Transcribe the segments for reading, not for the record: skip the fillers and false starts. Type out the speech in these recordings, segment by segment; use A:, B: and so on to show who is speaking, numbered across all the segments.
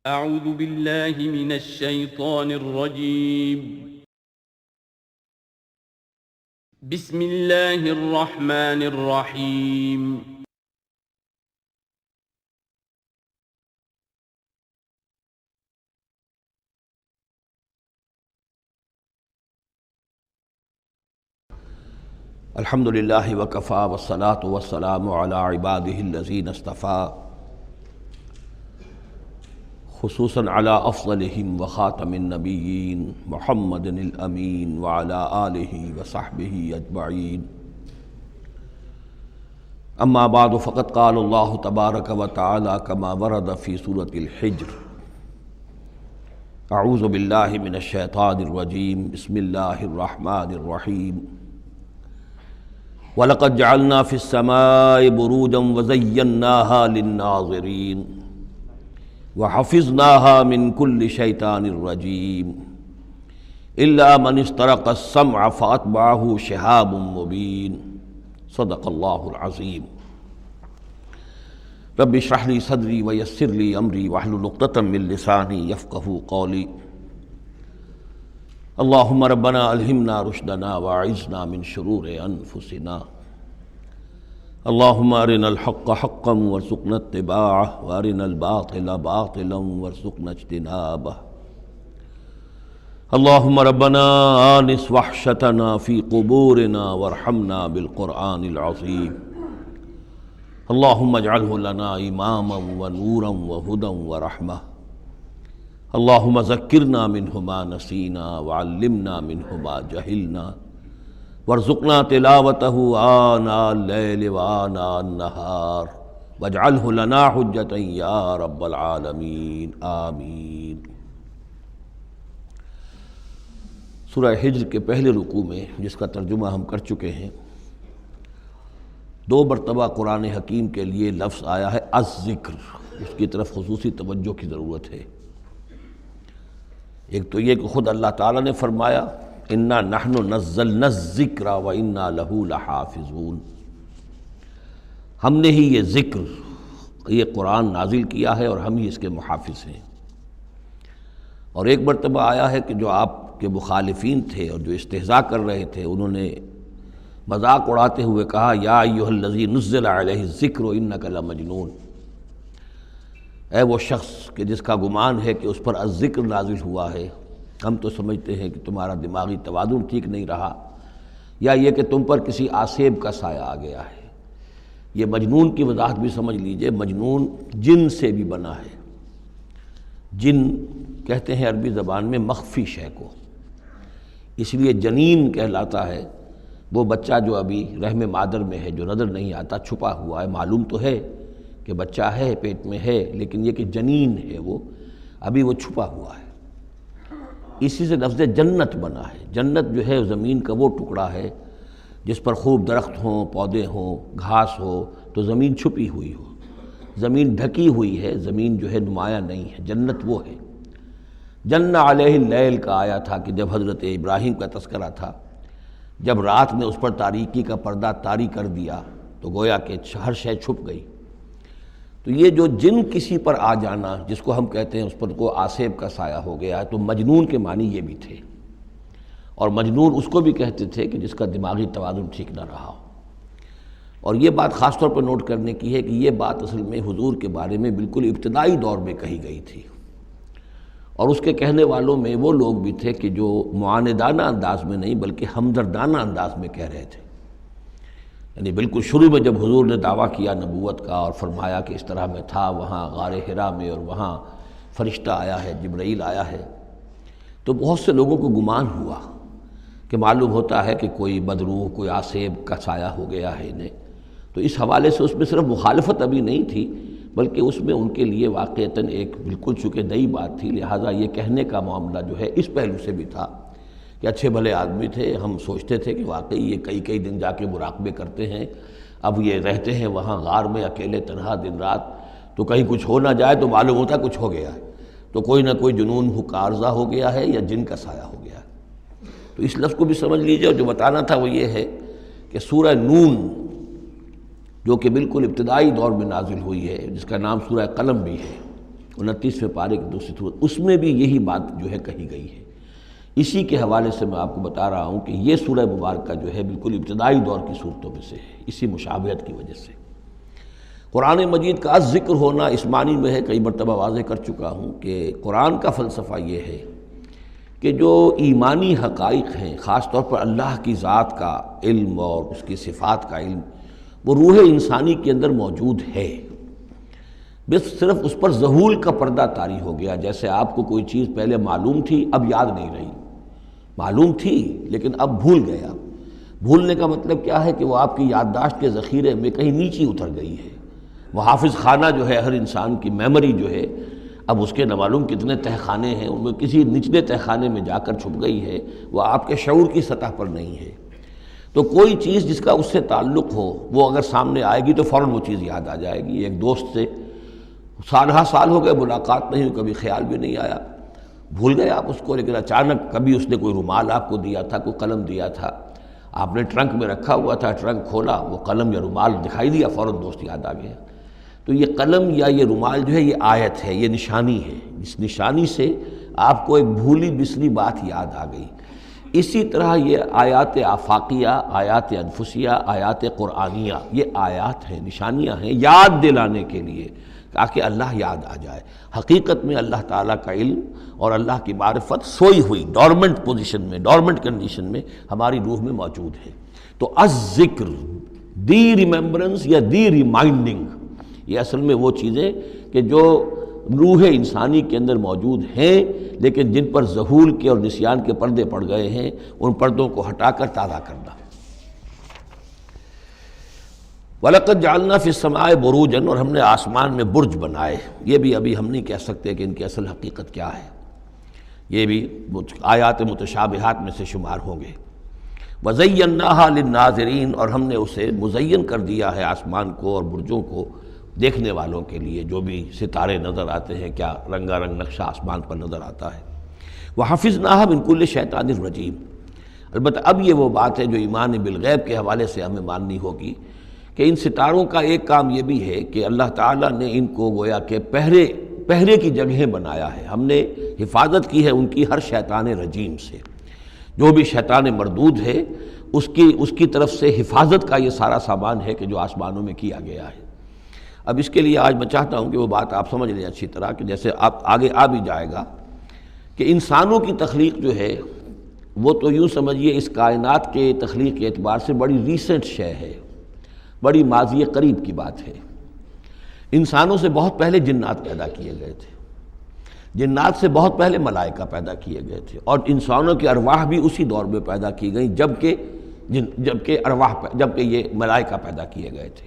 A: اعوذ باللہ من الشیطان الرجیم بسم اللہ الرحمن الرحیم
B: الحمد للہ وکفیٰ والصلاة والسلام علی عبادہ الذین اصطفیٰ خصوصاً علی افضلہم وخاتم النبیین محمد الامین وعلی آلہ وصحبہ اجمعین اما بعد فقد قال اللہ تبارک وتعالی کما ورد فی سورۃ الحجر اعوذ باللہ من الشیطان الرجیم بسم اللہ الرحمن الرحیم وَلَقَدْ جَعَلْنَا فِي السَّمَاءِ بُرُوجًا وَزَيَّنَّاهَا لِلنَّاظِرِينَ وَحَفِظْنَاهَا مِنْ كُلِّ شَيْطَانٍ رَجِيمٍ إِلَّا مَنِ اسْتَرَقَ السَّمْعَ فَأَتْبَعَهُ شِهَابٌ مُّبِينٌ صدق اللہ العظیم۔ رب اشرح لي صدری ویسر لي امری واحلل عقدۃ من لسانی یفقہوا قولی۔ اللہم ربنا الہمنا رشدنا واعذنا من شرور انفسنا، اللہم ارنا الحق حقا وارزقنا اتباعہ وارنا الباطل باطلا وارزقنا اجتنابہ، اللہم ربنا آنس وحشتنا فی قبورنا وارحمنا بالقرآن العظیم، اللہم اجعلہ لنا اماما ونورا وہدا ورحمہ، اللہم ذکرنا منہ ما نسینا وعلمنا منہ ما جہلنا وارزقنا تلاوتہ آناء اللیل وآناء النہار واجعلہ لنا حجتا یا رب العالمین آمین۔ سورہ حجر کے پہلے رکوع میں، جس کا ترجمہ ہم کر چکے ہیں، 2 مرتبہ قرآن حکیم کے لیے لفظ آیا ہے الذکر، اس کی طرف خصوصی توجہ کی ضرورت ہے۔ ایک تو یہ کہ خود اللہ تعالیٰ نے فرمایا انا نحن نزلنا الذکر وانا لہ لحافظون، ہم نے ہی یہ ذکر، یہ قرآن نازل کیا ہے اور ہم ہی اس کے محافظ ہیں۔ اور ایک مرتبہ آیا ہے کہ جو آپ کے مخالفین تھے اور جو استہزاء کر رہے تھے، انہوں نے مذاق اڑاتے ہوئے کہا یا ایھا الذی نزل علیہ الذکر انک لمجنون، اے وہ شخص کہ جس کا گمان ہے کہ اس پر الذکر نازل ہوا ہے، ہم تو سمجھتے ہیں کہ تمہارا دماغی توازن ٹھیک نہیں رہا، یا یہ کہ تم پر کسی آسیب کا سایہ آ گیا ہے۔ یہ مجنون کی وضاحت بھی سمجھ لیجئے، مجنون جن سے بھی بنا ہے۔ جن کہتے ہیں عربی زبان میں مخفی شے کو، اس لیے جنین کہلاتا ہے وہ بچہ جو ابھی رحم مادر میں ہے، جو نظر نہیں آتا، چھپا ہوا ہے، معلوم تو ہے کہ بچہ ہے، پیٹ میں ہے، لیکن یہ کہ جنین ہے وہ ابھی وہ چھپا ہوا ہے۔ اسی سے لفظ جنت بنا ہے۔ جنت جو ہے زمین کا وہ ٹکڑا ہے جس پر خوب درخت ہوں، پودے ہوں، گھاس ہو، تو زمین چھپی ہوئی ہو، زمین ڈھکی ہوئی ہے، زمین جو ہے نمایاں نہیں ہے۔ جنت وہ ہے۔ جن علیہ اللیل کا آیا تھا کہ جب حضرت ابراہیم کا تذکرہ تھا، جب رات نے اس پر تاریکی کا پردہ طاری کر دیا تو گویا کہ ہر شے چھپ گئی۔ تو یہ جو جن کسی پر آ جانا، جس کو ہم کہتے ہیں اس پر کو آسیب کا سایہ ہو گیا ہے، تو مجنون کے معنی یہ بھی تھے۔ اور مجنون اس کو بھی کہتے تھے کہ جس کا دماغی توازن ٹھیک نہ رہا ہو۔ اور یہ بات خاص طور پر نوٹ کرنے کی ہے کہ یہ بات اصل میں حضور کے بارے میں بالکل ابتدائی دور میں کہی گئی تھی، اور اس کے کہنے والوں میں وہ لوگ بھی تھے کہ جو معاندانہ انداز میں نہیں بلکہ ہمدردانہ انداز میں کہہ رہے تھے۔ یعنی بالکل شروع میں جب حضور نے دعویٰ کیا نبوت کا اور فرمایا کہ اس طرح میں تھا وہاں غار حرا میں، اور وہاں فرشتہ آیا ہے، جبرائیل آیا ہے، تو بہت سے لوگوں کو گمان ہوا کہ معلوم ہوتا ہے کہ کوئی بدروح، کوئی آسیب کا سایہ ہو گیا ہے انہیں۔ تو اس حوالے سے اس میں صرف مخالفت ابھی نہیں تھی، بلکہ اس میں ان کے لیے واقعتاً ایک بالکل چونکہ نئی بات تھی، لہٰذا یہ کہنے کا معاملہ جو ہے اس پہلو سے بھی تھا کہ اچھے بھلے آدمی تھے، ہم سوچتے تھے کہ واقعی یہ کئی دن جا کے مراقبے کرتے ہیں، اب یہ رہتے ہیں وہاں غار میں اکیلے تنہا دن رات، تو کہیں کچھ ہو نہ جائے تو معلوم ہوتا کچھ ہو گیا ہے، تو کوئی نہ کوئی جنون کا عارضہ ہو گیا ہے یا جن کا سایہ ہو گیا ہے۔ تو اس لفظ کو بھی سمجھ لیجئے، اور جو بتانا تھا وہ یہ ہے کہ سورہ نون جو کہ بالکل ابتدائی دور میں نازل ہوئی ہے، جس کا نام سورہ قلم بھی ہے، 29ویں پارے کی دوسری صورت، اس میں بھی یہی بات جو ہے کہی گئی ہے۔ اسی کے حوالے سے میں آپ کو بتا رہا ہوں کہ یہ سورہ مبارکہ جو ہے بالکل ابتدائی دور کی صورتوں میں سے ہے، اسی مشابہت کی وجہ سے۔ قرآن مجید کا ذکر ہونا اس معنی میں ہے، کئی مرتبہ واضح کر چکا ہوں کہ قرآن کا فلسفہ یہ ہے کہ جو ایمانی حقائق ہیں، خاص طور پر اللہ کی ذات کا علم اور اس کی صفات کا علم، وہ روح انسانی کے اندر موجود ہے، بس صرف اس پر ظہول کا پردہ طاری ہو گیا۔ جیسے آپ کو کوئی چیز پہلے معلوم تھی، اب یاد نہیں رہی، معلوم تھی لیکن اب بھول گیا۔ بھولنے کا مطلب کیا ہے کہ وہ آپ کی یادداشت کے ذخیرے میں کہیں نیچی اتر گئی ہے۔ وہ حافظ خانہ جو ہے ہر انسان کی میموری جو ہے، اب اس کے نہ معلوم کتنے تہخانے ہیں، ان میں کسی نچلے تہخانے میں جا کر چھپ گئی ہے، وہ آپ کے شعور کی سطح پر نہیں ہے۔ تو کوئی چیز جس کا اس سے تعلق ہو وہ اگر سامنے آئے گی تو فوراً وہ چیز یاد آ جائے گی۔ ایک دوست سے سالہ سال ہو گئے ملاقات نہیں ہوئی، کبھی خیال بھی نہیں آیا، بھول گئے آپ اس کو، لیکن اچانک کبھی اس نے کوئی رومال آپ کو دیا تھا، کوئی قلم دیا تھا، آپ نے ٹرنک میں رکھا ہوا تھا، ٹرنک کھولا، وہ قلم یا رومال دکھائی دیا، فوراً دوست یاد آ گیا۔ تو یہ قلم یا یہ رومال جو ہے یہ آیت ہے، یہ نشانی ہے، اس نشانی سے آپ کو ایک بھولی بسری بات یاد آ گئی۔ اسی طرح یہ آیات آفاقیہ، آیات انفسیہ، آیات قرآنیہ، یہ آیات ہیں، نشانیاں ہیں یاد دلانے کے لیے، تاکہ اللہ یاد آ جائے۔ حقیقت میں اللہ تعالیٰ کا علم اور اللہ کی معرفت سوئی ہوئی ڈورمنٹ پوزیشن میں، ڈورمنٹ کنڈیشن میں ہماری روح میں موجود ہے۔ تو الذکر، دی ریممبرنس یا دی ریمائنڈنگ، یہ اصل میں وہ چیزیں کہ جو روح انسانی کے اندر موجود ہیں لیکن جن پر ذہول کے اور نسیان کے پردے پڑ گئے ہیں، ان پردوں کو ہٹا کر تازہ کرنا۔ وَلَقَدْ جَعَلْنَا فِي السَّمَاءِ بُرُوجًا، اور ہم نے آسمان میں برج بنائے۔ یہ بھی ابھی ہم نہیں کہہ سکتے کہ ان کی اصل حقیقت کیا ہے، یہ بھی آیات متشابہات میں سے شمار ہوں گے۔ وَزَيَّنَّاهَا لِلنَّاظِرِينَ، اور ہم نے اسے مزین کر دیا ہے آسمان کو اور برجوں کو دیکھنے والوں کے لیے، جو بھی ستارے نظر آتے ہیں، کیا رنگا رنگ نقشہ آسمان پر نظر آتا ہے۔ وَحَفِظْنَاهَا مِن كُلِّ شَيْطَانٍ رَجِيمٍ، البتہ اب یہ وہ بات ہے جو ایمان بالغیب کے حوالے سے ہمیں ماننی ہوگی کہ ان ستاروں کا ایک کام یہ بھی ہے کہ اللہ تعالیٰ نے ان کو گویا کہ پہرے کی جگہیں بنایا ہے، ہم نے حفاظت کی ہے ان کی ہر شیطان رجیم سے، جو بھی شیطان مردود ہے اس کی طرف سے حفاظت کا یہ سارا سامان ہے کہ جو آسمانوں میں کیا گیا ہے۔ اب اس کے لیے آج میں چاہتا ہوں کہ وہ بات آپ سمجھ لیں اچھی طرح، کہ جیسے آپ آگے آ بھی جائے گا کہ انسانوں کی تخلیق جو ہے وہ تو یوں سمجھیے اس کائنات کے تخلیق کے اعتبار سے بڑی ریسنٹ شے ہے، بڑی ماضی قریب کی بات ہے۔ انسانوں سے بہت پہلے جنات پیدا کیے گئے تھے، جنات سے بہت پہلے ملائکہ پیدا کیے گئے تھے، اور انسانوں کی ارواح بھی اسی دور میں پیدا کی گئیں جبکہ یہ ملائکہ پیدا کیے گئے تھے۔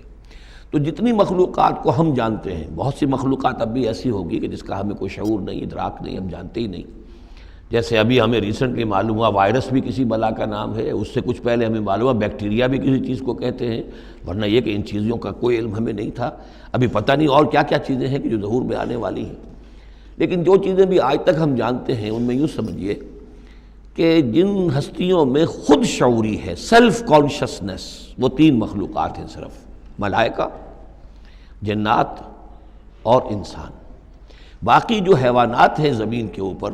B: تو جتنی مخلوقات کو ہم جانتے ہیں، بہت سی مخلوقات اب بھی ایسی ہوگی کہ جس کا ہمیں کوئی شعور نہیں، ادراک نہیں، ہم جانتے ہی نہیں۔ جیسے ابھی ہمیں ریسنٹلی معلوم ہوا وائرس بھی کسی بلا کا نام ہے، اس سے کچھ پہلے ہمیں معلوم ہوا بیکٹیریا بھی کسی چیز کو کہتے ہیں، ورنہ یہ کہ ان چیزوں کا کوئی علم ہمیں نہیں تھا۔ ابھی پتہ نہیں اور کیا کیا چیزیں ہیں کہ جو ظہور میں آنے والی ہیں، لیکن جو چیزیں بھی آج تک ہم جانتے ہیں ان میں یوں سمجھیے کہ جن ہستیوں میں خود شعوری ہے، سیلف کانشسنس، وہ 3 مخلوقات ہیں صرف، ملائکہ، جنات اور انسان۔ باقی جو حیوانات ہیں زمین کے اوپر،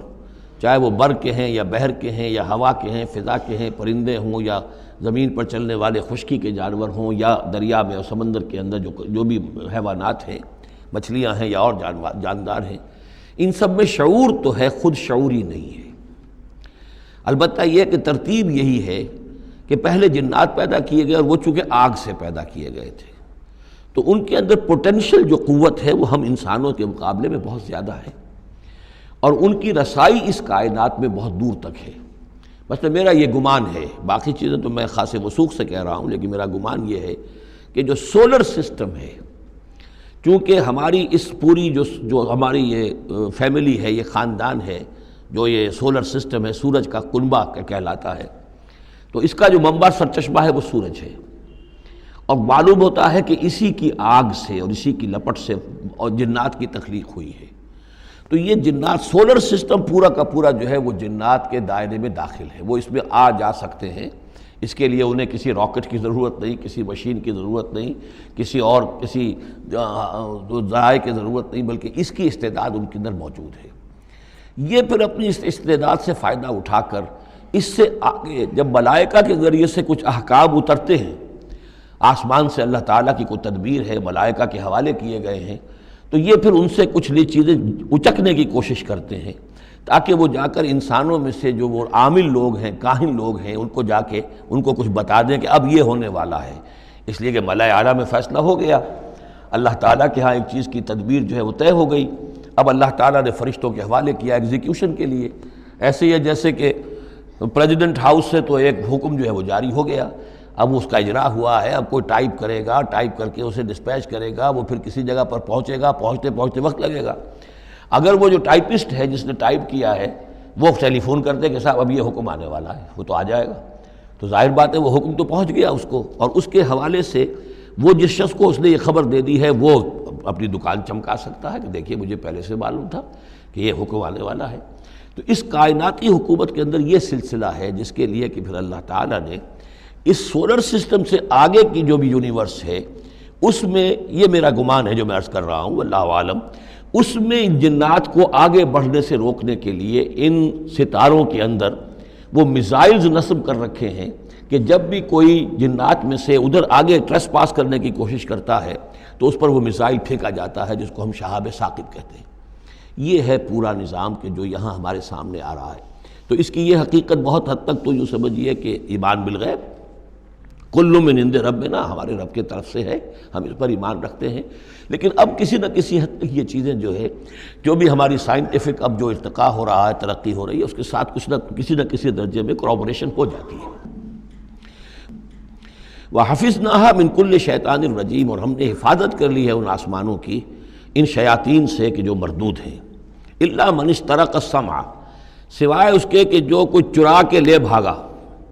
B: چاہے وہ بر کے ہیں یا بحر کے ہیں یا ہوا کے ہیں، فضا کے ہیں، پرندے ہوں یا زمین پر چلنے والے خشکی کے جانور ہوں یا دریا میں اور سمندر کے اندر جو بھی حیوانات ہیں، مچھلیاں ہیں یا اور جاندار ہیں، ان سب میں شعور تو ہے، خود شعوری نہیں ہے۔ البتہ یہ کہ ترتیب یہی ہے کہ پہلے جنات پیدا کیے گئے، اور وہ چونکہ آگ سے پیدا کیے گئے تھے، تو ان کے اندر پوٹینشل جو قوت ہے وہ ہم انسانوں کے مقابلے میں بہت زیادہ ہے، اور ان کی رسائی اس کائنات میں بہت دور تک ہے۔ بس میرا یہ گمان ہے، باقی چیزیں تو میں خاص وثوق سے کہہ رہا ہوں، لیکن میرا گمان یہ ہے کہ جو سولر سسٹم ہے، چونکہ ہماری اس پوری جو ہماری یہ فیملی ہے، یہ خاندان ہے، جو یہ سولر سسٹم ہے، سورج کا کنبہ کہلاتا ہے، تو اس کا جو منبع سرچشمہ ہے وہ سورج ہے، اور معلوم ہوتا ہے کہ اسی کی آگ سے اور اسی کی لپٹ سے اور جنات کی تخلیق ہوئی ہے۔ تو یہ جنات، سولر سسٹم پورا کا پورا جو ہے وہ جنات کے دائرے میں داخل ہے، وہ اس میں آ جا سکتے ہیں، اس کے لیے انہیں کسی راکٹ کی ضرورت نہیں، کسی مشین کی ضرورت نہیں، کسی ذرائع کی ضرورت نہیں، بلکہ اس کی استعداد ان کے اندر موجود ہے۔ یہ پھر اپنی اس استعداد سے فائدہ اٹھا کر اس سے آگے جب ملائکہ کے ذریعے سے کچھ احکام اترتے ہیں، آسمان سے اللہ تعالیٰ کی کوئی تدبیر ہے، ملائکہ کے حوالے کیے گئے ہیں، تو یہ پھر ان سے کچھ چیزیں اچکنے کی کوشش کرتے ہیں تاکہ وہ جا کر انسانوں میں سے جو وہ عامل لوگ ہیں، کاہن لوگ ہیں، ان کو جا کے ان کو کچھ بتا دیں کہ اب یہ ہونے والا ہے۔ اس لیے کہ ملائے اعلیٰ میں فیصلہ ہو گیا، اللہ تعالیٰ کے ہاں ایک چیز کی تدبیر جو ہے وہ طے ہو گئی، اب اللہ تعالیٰ نے فرشتوں کے حوالے کیا ایگزیکیوشن کے لیے۔ ایسے ہی ہے جیسے کہ پریزیڈنٹ ہاؤس سے تو ایک حکم جو ہے وہ جاری ہو گیا، اب اس کا اجرا ہوا ہے، اب کوئی ٹائپ کرے گا، ٹائپ کر کے اسے ڈسپیچ کرے گا، وہ پھر کسی جگہ پر پہنچے گا، پہنچتے وقت لگے گا۔ اگر وہ جو ٹائپسٹ ہے جس نے ٹائپ کیا ہے وہ ٹیلی فون کرتے کہ صاحب اب یہ حکم آنے والا ہے، وہ تو آ جائے گا، تو ظاہر بات ہے وہ حکم تو پہنچ گیا اس کو، اور اس کے حوالے سے وہ جس شخص کو اس نے یہ خبر دے دی ہے وہ اپنی دکان چمکا سکتا ہے کہ دیکھیے مجھے پہلے سے معلوم تھا کہ یہ حکم آنے والا ہے۔ تو اس کائناتی حکومت کے اندر یہ سلسلہ ہے جس کے لیے کہ پھر اللہ تعالیٰ نے اس سولر سسٹم سے آگے کی جو بھی یونیورس ہے اس میں، یہ میرا گمان ہے جو میں عرض کر رہا ہوں اللہ عالم، اس میں ان جنات کو آگے بڑھنے سے روکنے کے لیے ان ستاروں کے اندر وہ میزائلز نصب کر رکھے ہیں کہ جب بھی کوئی جنات میں سے ادھر آگے ٹریس پاس کرنے کی کوشش کرتا ہے تو اس پر وہ میزائل پھینکا جاتا ہے جس کو ہم شہاب ثاقب کہتے ہیں۔ یہ ہے پورا نظام کہ جو یہاں ہمارے سامنے آ رہا ہے۔ تو اس کی یہ حقیقت بہت حد تک تو یوں سمجھیے کہ ایمان بالغیب، کل من عند ربنا، ہمارے رب کے طرف سے ہے، ہم اس پر ایمان رکھتے ہیں، لیکن اب کسی نہ کسی حد تک یہ چیزیں جو ہے، جو بھی ہماری سائنٹیفک اب جو ارتقاء ہو رہا ہے، ترقی ہو رہی ہے، اس کے ساتھ کسی نہ کسی درجے میں کوریبوریشن ہو جاتی ہے۔ وَحَفِظْنَاهَا مِنْ كُلِّ شَيْطَانٍ رَجِيمٍ، اور ہم نے حفاظت کر لی ہے ان آسمانوں کی ان شیاطین سے کہ جو مردود ہیں، إِلَّا مَنِ اسْتَرَقَ السَّمْعَ، سوائے اس کے کہ جو کوئی چرا کے لے بھاگا،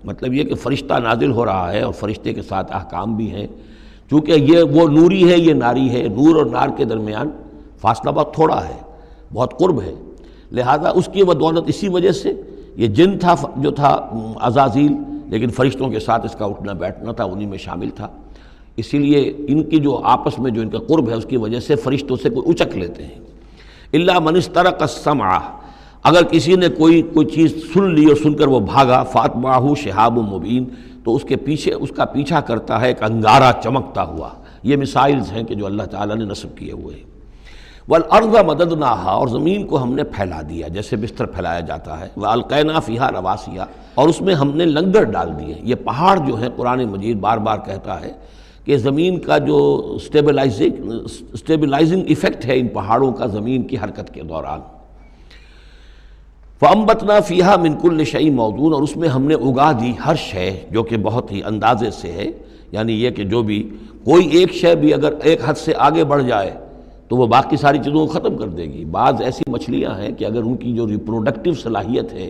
B: مطلب یہ کہ فرشتہ نازل ہو رہا ہے اور فرشتے کے ساتھ احکام بھی ہیں، چونکہ یہ وہ نوری ہے، یہ ناری ہے، نور اور نار کے درمیان فاصلہ بہت تھوڑا ہے، بہت قرب ہے، لہذا اس کی بدولت اسی وجہ سے یہ جن تھا جو تھا عزازیل، لیکن فرشتوں کے ساتھ اس کا اٹھنا بیٹھنا تھا، انہی میں شامل تھا، اسی لیے ان کی جو آپس میں جو ان کا قرب ہے اس کی وجہ سے فرشتوں سے کوئی اچک لیتے ہیں۔ إِلَّا مَنِ اسْتَرَقَ السَّمْعَ، اگر کسی نے کوئی چیز سن لی اور سن کر وہ بھاگا، فَأَتْبَعَهُ شِهَابٌ مُبِينٌ، تو اس کا پیچھا کرتا ہے ایک انگارہ چمکتا ہوا۔ یہ مثائلز ہیں کہ جو اللہ تعالیٰ نے نصب کیے ہوئے ہیں۔ وَالْأَرْضَ مَدَدْنَاهَا، اور زمین کو ہم نے پھیلا دیا جیسے بستر پھیلایا جاتا ہے، وَأَلْقَيْنَا فِيهَا رَوَاسِيَ، اور اس میں ہم نے لنگر ڈال دیے۔ یہ پہاڑ جو ہے قرآن مجید بار بار کہتا ہے کہ زمین کا جو اسٹیبلائزنگ ایفیکٹ ہے ان پہاڑوں کا زمین کی حرکت کے دوران۔ فَأَنبَتْنَا فِيهَا مِنْ كُلِّ شَيْءٍ مَوْزُونٍ، اور اس میں ہم نے اگا دی ہر شے جو کہ بہت ہی اندازے سے ہے، یعنی یہ کہ جو بھی کوئی ایک شے بھی اگر ایک حد سے آگے بڑھ جائے تو وہ باقی ساری چیزوں کو ختم کر دے گی۔ بعض ایسی مچھلیاں ہیں کہ اگر ان کی جو ریپروڈکٹیو صلاحیت ہے،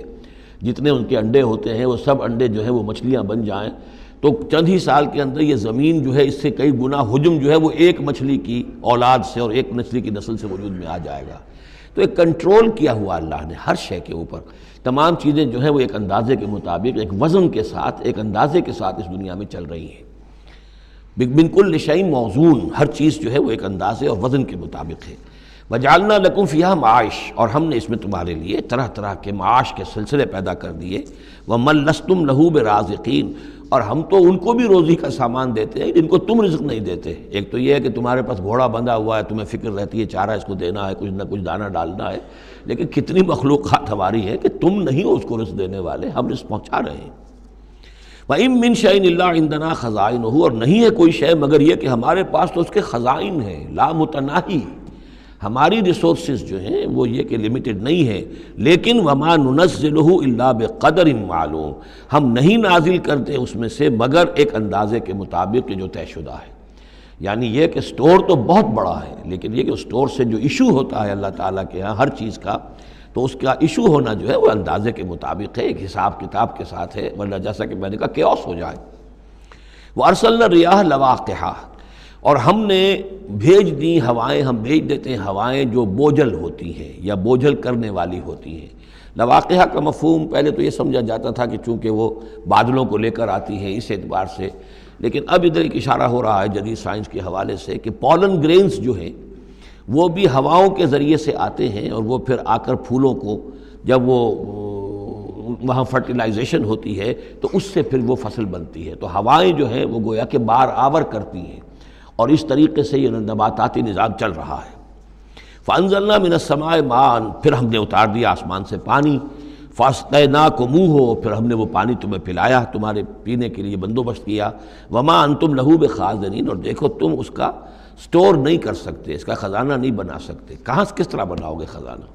B: جتنے ان کے انڈے ہوتے ہیں وہ سب انڈے جو ہیں وہ مچھلیاں بن جائیں تو چند ہی سال کے اندر یہ زمین جو ہے اس سے کئی گنا حجم جو ہے وہ ایک مچھلی کی اولاد سے اور ایک مچھلی کی نسل سے وجود میں آ جائے گا۔ تو ایک کنٹرول کیا ہوا اللہ نے ہر شے کے اوپر، تمام چیزیں جو ہیں وہ ایک اندازے کے مطابق، ایک وزن کے ساتھ، ایک اندازے کے ساتھ اس دنیا میں چل رہی ہیں۔ مِنْ كُلِّ شَيْءٍ مَوْزُونٍ، ہر چیز جو ہے وہ ایک اندازے اور وزن کے مطابق ہے۔ وَجَعَلْنَا لَكُمْ فِيهَا مَعَائِشَ، اور ہم نے اس میں تمہارے لیے طرح طرح کے معاش کے سلسلے پیدا کر دیے۔ وَمَن لَسْتُمْ لَهُ بِرَازِقِينَ، اور ہم تو ان کو بھی روزی کا سامان دیتے ہیں جن کو تم رزق نہیں دیتے۔ ایک تو یہ ہے کہ تمہارے پاس گھوڑا بندھا ہوا ہے، تمہیں فکر رہتی ہے چارہ اس کو دینا ہے، کچھ نہ کچھ دانہ ڈالنا ہے، لیکن کتنی مخلوقات ہماری ہے کہ تم نہیں ہو اس کو رزق دینے والے، ہم رزق پہنچا رہے ہیں۔ وَإِن مِّن شَيْءٍ إِلَّا عِندَنَا خَزَائِنُهُ، اور نہیں ہے کوئی شے مگر یہ کہ ہمارے پاس تو اس کے خزائن ہیں، لا متناہی، ہماری ریسورسز جو ہیں وہ یہ کہ لمیٹڈ نہیں ہے، لیکن وَمَا نُنَزِّلُهُ إِلَّا بِقَدَرٍ معلوم، ہم نہیں نازل کرتے اس میں سے مگر ایک اندازے کے مطابق جو طے شدہ ہے۔ یعنی یہ کہ سٹور تو بہت بڑا ہے، لیکن یہ کہ سٹور سے جو ایشو ہوتا ہے اللہ تعالیٰ کے ہاں ہر چیز کا، تو اس کا ایشو ہونا جو ہے وہ اندازے کے مطابق ہے، ایک حساب کتاب کے ساتھ ہے، ورنہ جیسا کہ میں نے کہا کیوس ہو جائے۔ وَأَرْسَلْنَا الرِّيَاحَ لَوَاقِحَ، اور ہم نے بھیج دی ہوائیں، ہم بھیج دیتے ہیں ہوائیں جو بوجھل ہوتی ہیں یا بوجھل کرنے والی ہوتی ہیں۔ لواقعہ کا مفہوم پہلے تو یہ سمجھا جاتا تھا کہ چونکہ وہ بادلوں کو لے کر آتی ہے اس اعتبار سے، لیکن اب ادھر ایک اشارہ ہو رہا ہے جدید سائنس کے حوالے سے کہ پولن گرینز جو ہیں وہ بھی ہواؤں کے ذریعے سے آتے ہیں، اور وہ پھر آ کر پھولوں کو جب وہ وہاں فرٹیلائزیشن ہوتی ہے تو اس سے پھر وہ فصل بنتی ہے۔ تو ہوائیں جو ہیں وہ گویا کہ بار آور کرتی ہیں، اور اس طریقے سے یہ نباتاتی نظام چل رہا ہے۔ فَأَنزَلْنَا مِنَ السَّمَاءِ مَاءً، پھر ہم نے اتار دیا آسمان سے پانی، فَاسْقَيْنَاكُمُوهُ، پھر ہم نے وہ پانی تمہیں پلایا، تمہارے پینے کے لیے بندوبست کیا۔ وَمَا أَنْتُمْ لَهُ بِخَازِنِينَ، اور دیکھو تم اس کا سٹور نہیں کر سکتے، اس کا خزانہ نہیں بنا سکتے۔ کہاں کس طرح بناؤ گے خزانہ؟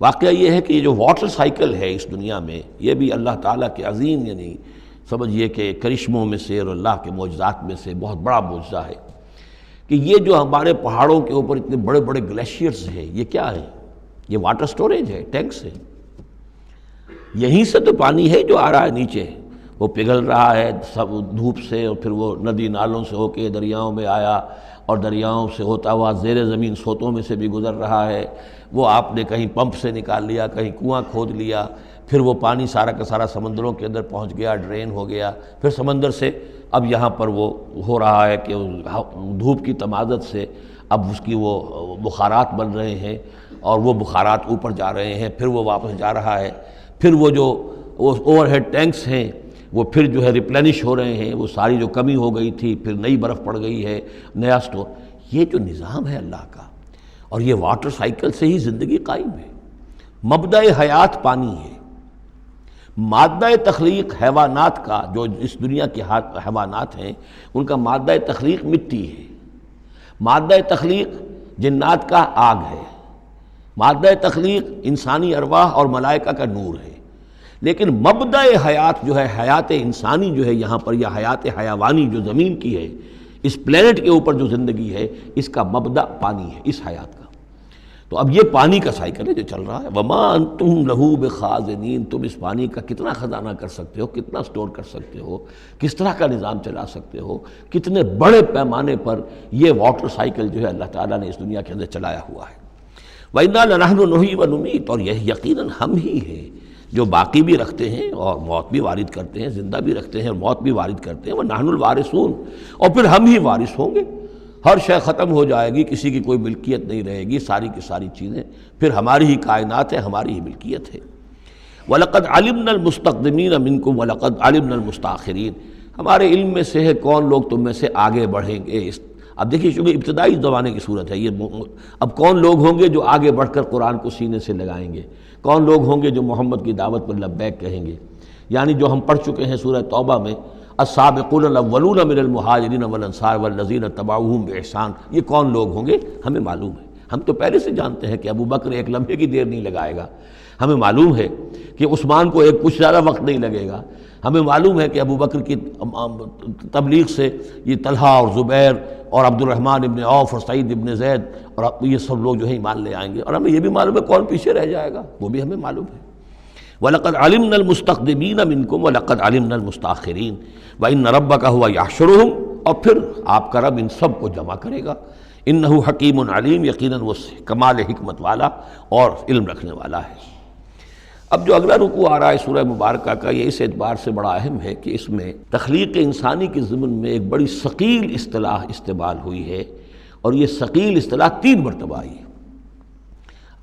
B: واقعہ یہ ہے کہ یہ جو واٹر سائیکل ہے اس دنیا میں، یہ بھی اللہ تعالیٰ کے عظیم یعنی سمجھیے کہ کرشموں میں سے اور اللہ کے معجزات میں سے بہت بڑا معجزہ ہے کہ یہ جو ہمارے پہاڑوں کے اوپر اتنے بڑے بڑے گلیشیئرز ہیں، یہ کیا ہے؟ یہ واٹر سٹوریج ہے، ٹینکس ہے۔ یہیں سے تو پانی ہے جو آ رہا ہے نیچے، وہ پگھل رہا ہے سب دھوپ سے، اور پھر وہ ندی نالوں سے ہو کے دریاؤں میں آیا، اور دریاؤں سے ہوتا ہوا زیر زمین سوتوں میں سے بھی گزر رہا ہے۔ وہ آپ نے کہیں پمپ سے نکال لیا، کہیں کنواں کھود لیا، پھر وہ پانی سارا کا سارا سمندروں کے اندر پہنچ گیا، ڈرین ہو گیا، پھر سمندر سے اب یہاں پر وہ ہو رہا ہے کہ دھوپ کی تمازت سے اب اس کی وہ بخارات بن رہے ہیں، اور وہ بخارات اوپر جا رہے ہیں، پھر وہ واپس جا رہا ہے، پھر وہ جو اوور ہیڈ ٹینکس ہیں وہ پھر جو ہے ریپلینش ہو رہے ہیں، وہ ساری جو کمی ہو گئی تھی پھر نئی برف پڑ گئی ہے، نیا سٹور۔ یہ جو نظام ہے اللہ کا، اور یہ واٹر سائیکل سے ہی زندگی قائم ہے۔ مبدأ حیات پانی ہے، مادہ تخلیق حیوانات کا، جو اس دنیا کے حیوانات ہیں ان کا مادہ تخلیق مٹی ہے، مادہ تخلیق جنات کا آگ ہے، مادہ تخلیق انسانی ارواح اور ملائکہ کا نور ہے، لیکن مبدأ حیات جو ہے، حیات انسانی جو ہے یہاں پر، یا حیات حیوانی جو زمین کی ہے، اس پلینٹ کے اوپر جو زندگی ہے، اس کا مبدأ پانی ہے، اس حیات کا۔ تو اب یہ پانی کا سائیکل ہے جو چل رہا ہے۔ وما انتم لہو بخازنین، تم اس پانی کا کتنا خزانہ کر سکتے ہو، کتنا سٹور کر سکتے ہو، کس طرح کا نظام چلا سکتے ہو، کتنے بڑے پیمانے پر یہ واٹر سائیکل جو ہے اللہ تعالیٰ نے اس دنیا کے اندر چلایا ہوا ہے۔ وَإِنَّا لَنَحْنُ نُحْيِي وَنُمِيتُ، اور یہ یقیناً ہم ہی ہیں جو باقی بھی رکھتے ہیں اور موت بھی وارد کرتے ہیں، زندہ بھی رکھتے ہیں اور موت بھی وارد کرتے ہیں۔ وَنَحْنُ الْوَارِثُونَ، اور پھر ہم ہی وارث ہوں گے، ہر شے ختم ہو جائے گی، کسی کی کوئی ملکیت نہیں رہے گی، ساری کی ساری چیزیں پھر ہماری ہی کائنات ہے، ہماری ہی ملکیت ہے۔ وَلَقَدْ عَلِمْنَا الْمُسْتَقْدِمِينَ مِنْكُمْ وَلَقَدْ عَلِمْنَا الْمُسْتَأْخِرِينَ، ہمارے علم میں سے ہے کون لوگ تم میں سے آگے بڑھیں گے۔ اب دیکھیے چونکہ ابتدائی زمانے کی صورت ہے یہ، اب کون لوگ ہوں گے جو آگے بڑھ کر قرآن کو سینے سے لگائیں گے، کون لوگ ہوں گے جو محمد کی دعوت پر لبیک کہیں گے، یعنی جو ہم پڑھ چکے ہیں سورہ توبہ میں، السابقون الاولون من المہاجرین والانصار والذین اتبعوہم بإحسان، یہ کون لوگ ہوں گے ہمیں معلوم ہے۔ ہم تو پہلے سے جانتے ہیں کہ ابو بکر ایک لمحے کی دیر نہیں لگائے گا، ہمیں معلوم ہے کہ عثمان کو ایک کچھ زیادہ وقت نہیں لگے گا، ہمیں معلوم ہے کہ ابو بکر کی تبلیغ سے یہ طلحہ اور زبیر اور عبد الرحمن ابن عوف اور سعید ابن زید اور یہ سب لوگ جو ہے ایمان لے آئیں گے، اور ہمیں یہ بھی معلوم ہے کون پیچھے رہ جائے گا، وہ بھی ہمیں معلوم ہے۔ وَلَقَدْ عَلِمْنَا الْمُسْتَقْدِمِينَ مِنْكُمْ وَلَقَدْ عَلِمْنَا الْمُسْتَأْخِرِينَ وَإِنَّ رَبَّكَ هُوَ يَحْشُرُهُمْ، اور پھر آپ کا رب ان سب کو جمع کرے گا۔ إِنَّهُ حَكِيمٌ عَلِيمٌ، یقیناً وہ کمال حکمت والا اور علم رکھنے والا ہے۔ اب جو اگلا رکوع آ رہا ہے سورہ مبارکہ کا، یہ اس اعتبار سے بڑا اہم ہے کہ اس میں تخلیق انسانی کے ضمن میں ایک بڑی ثقیل اصطلاح استعمال ہوئی ہے، اور یہ ثقیل اصطلاح 3 مرتبہ آئی ہے۔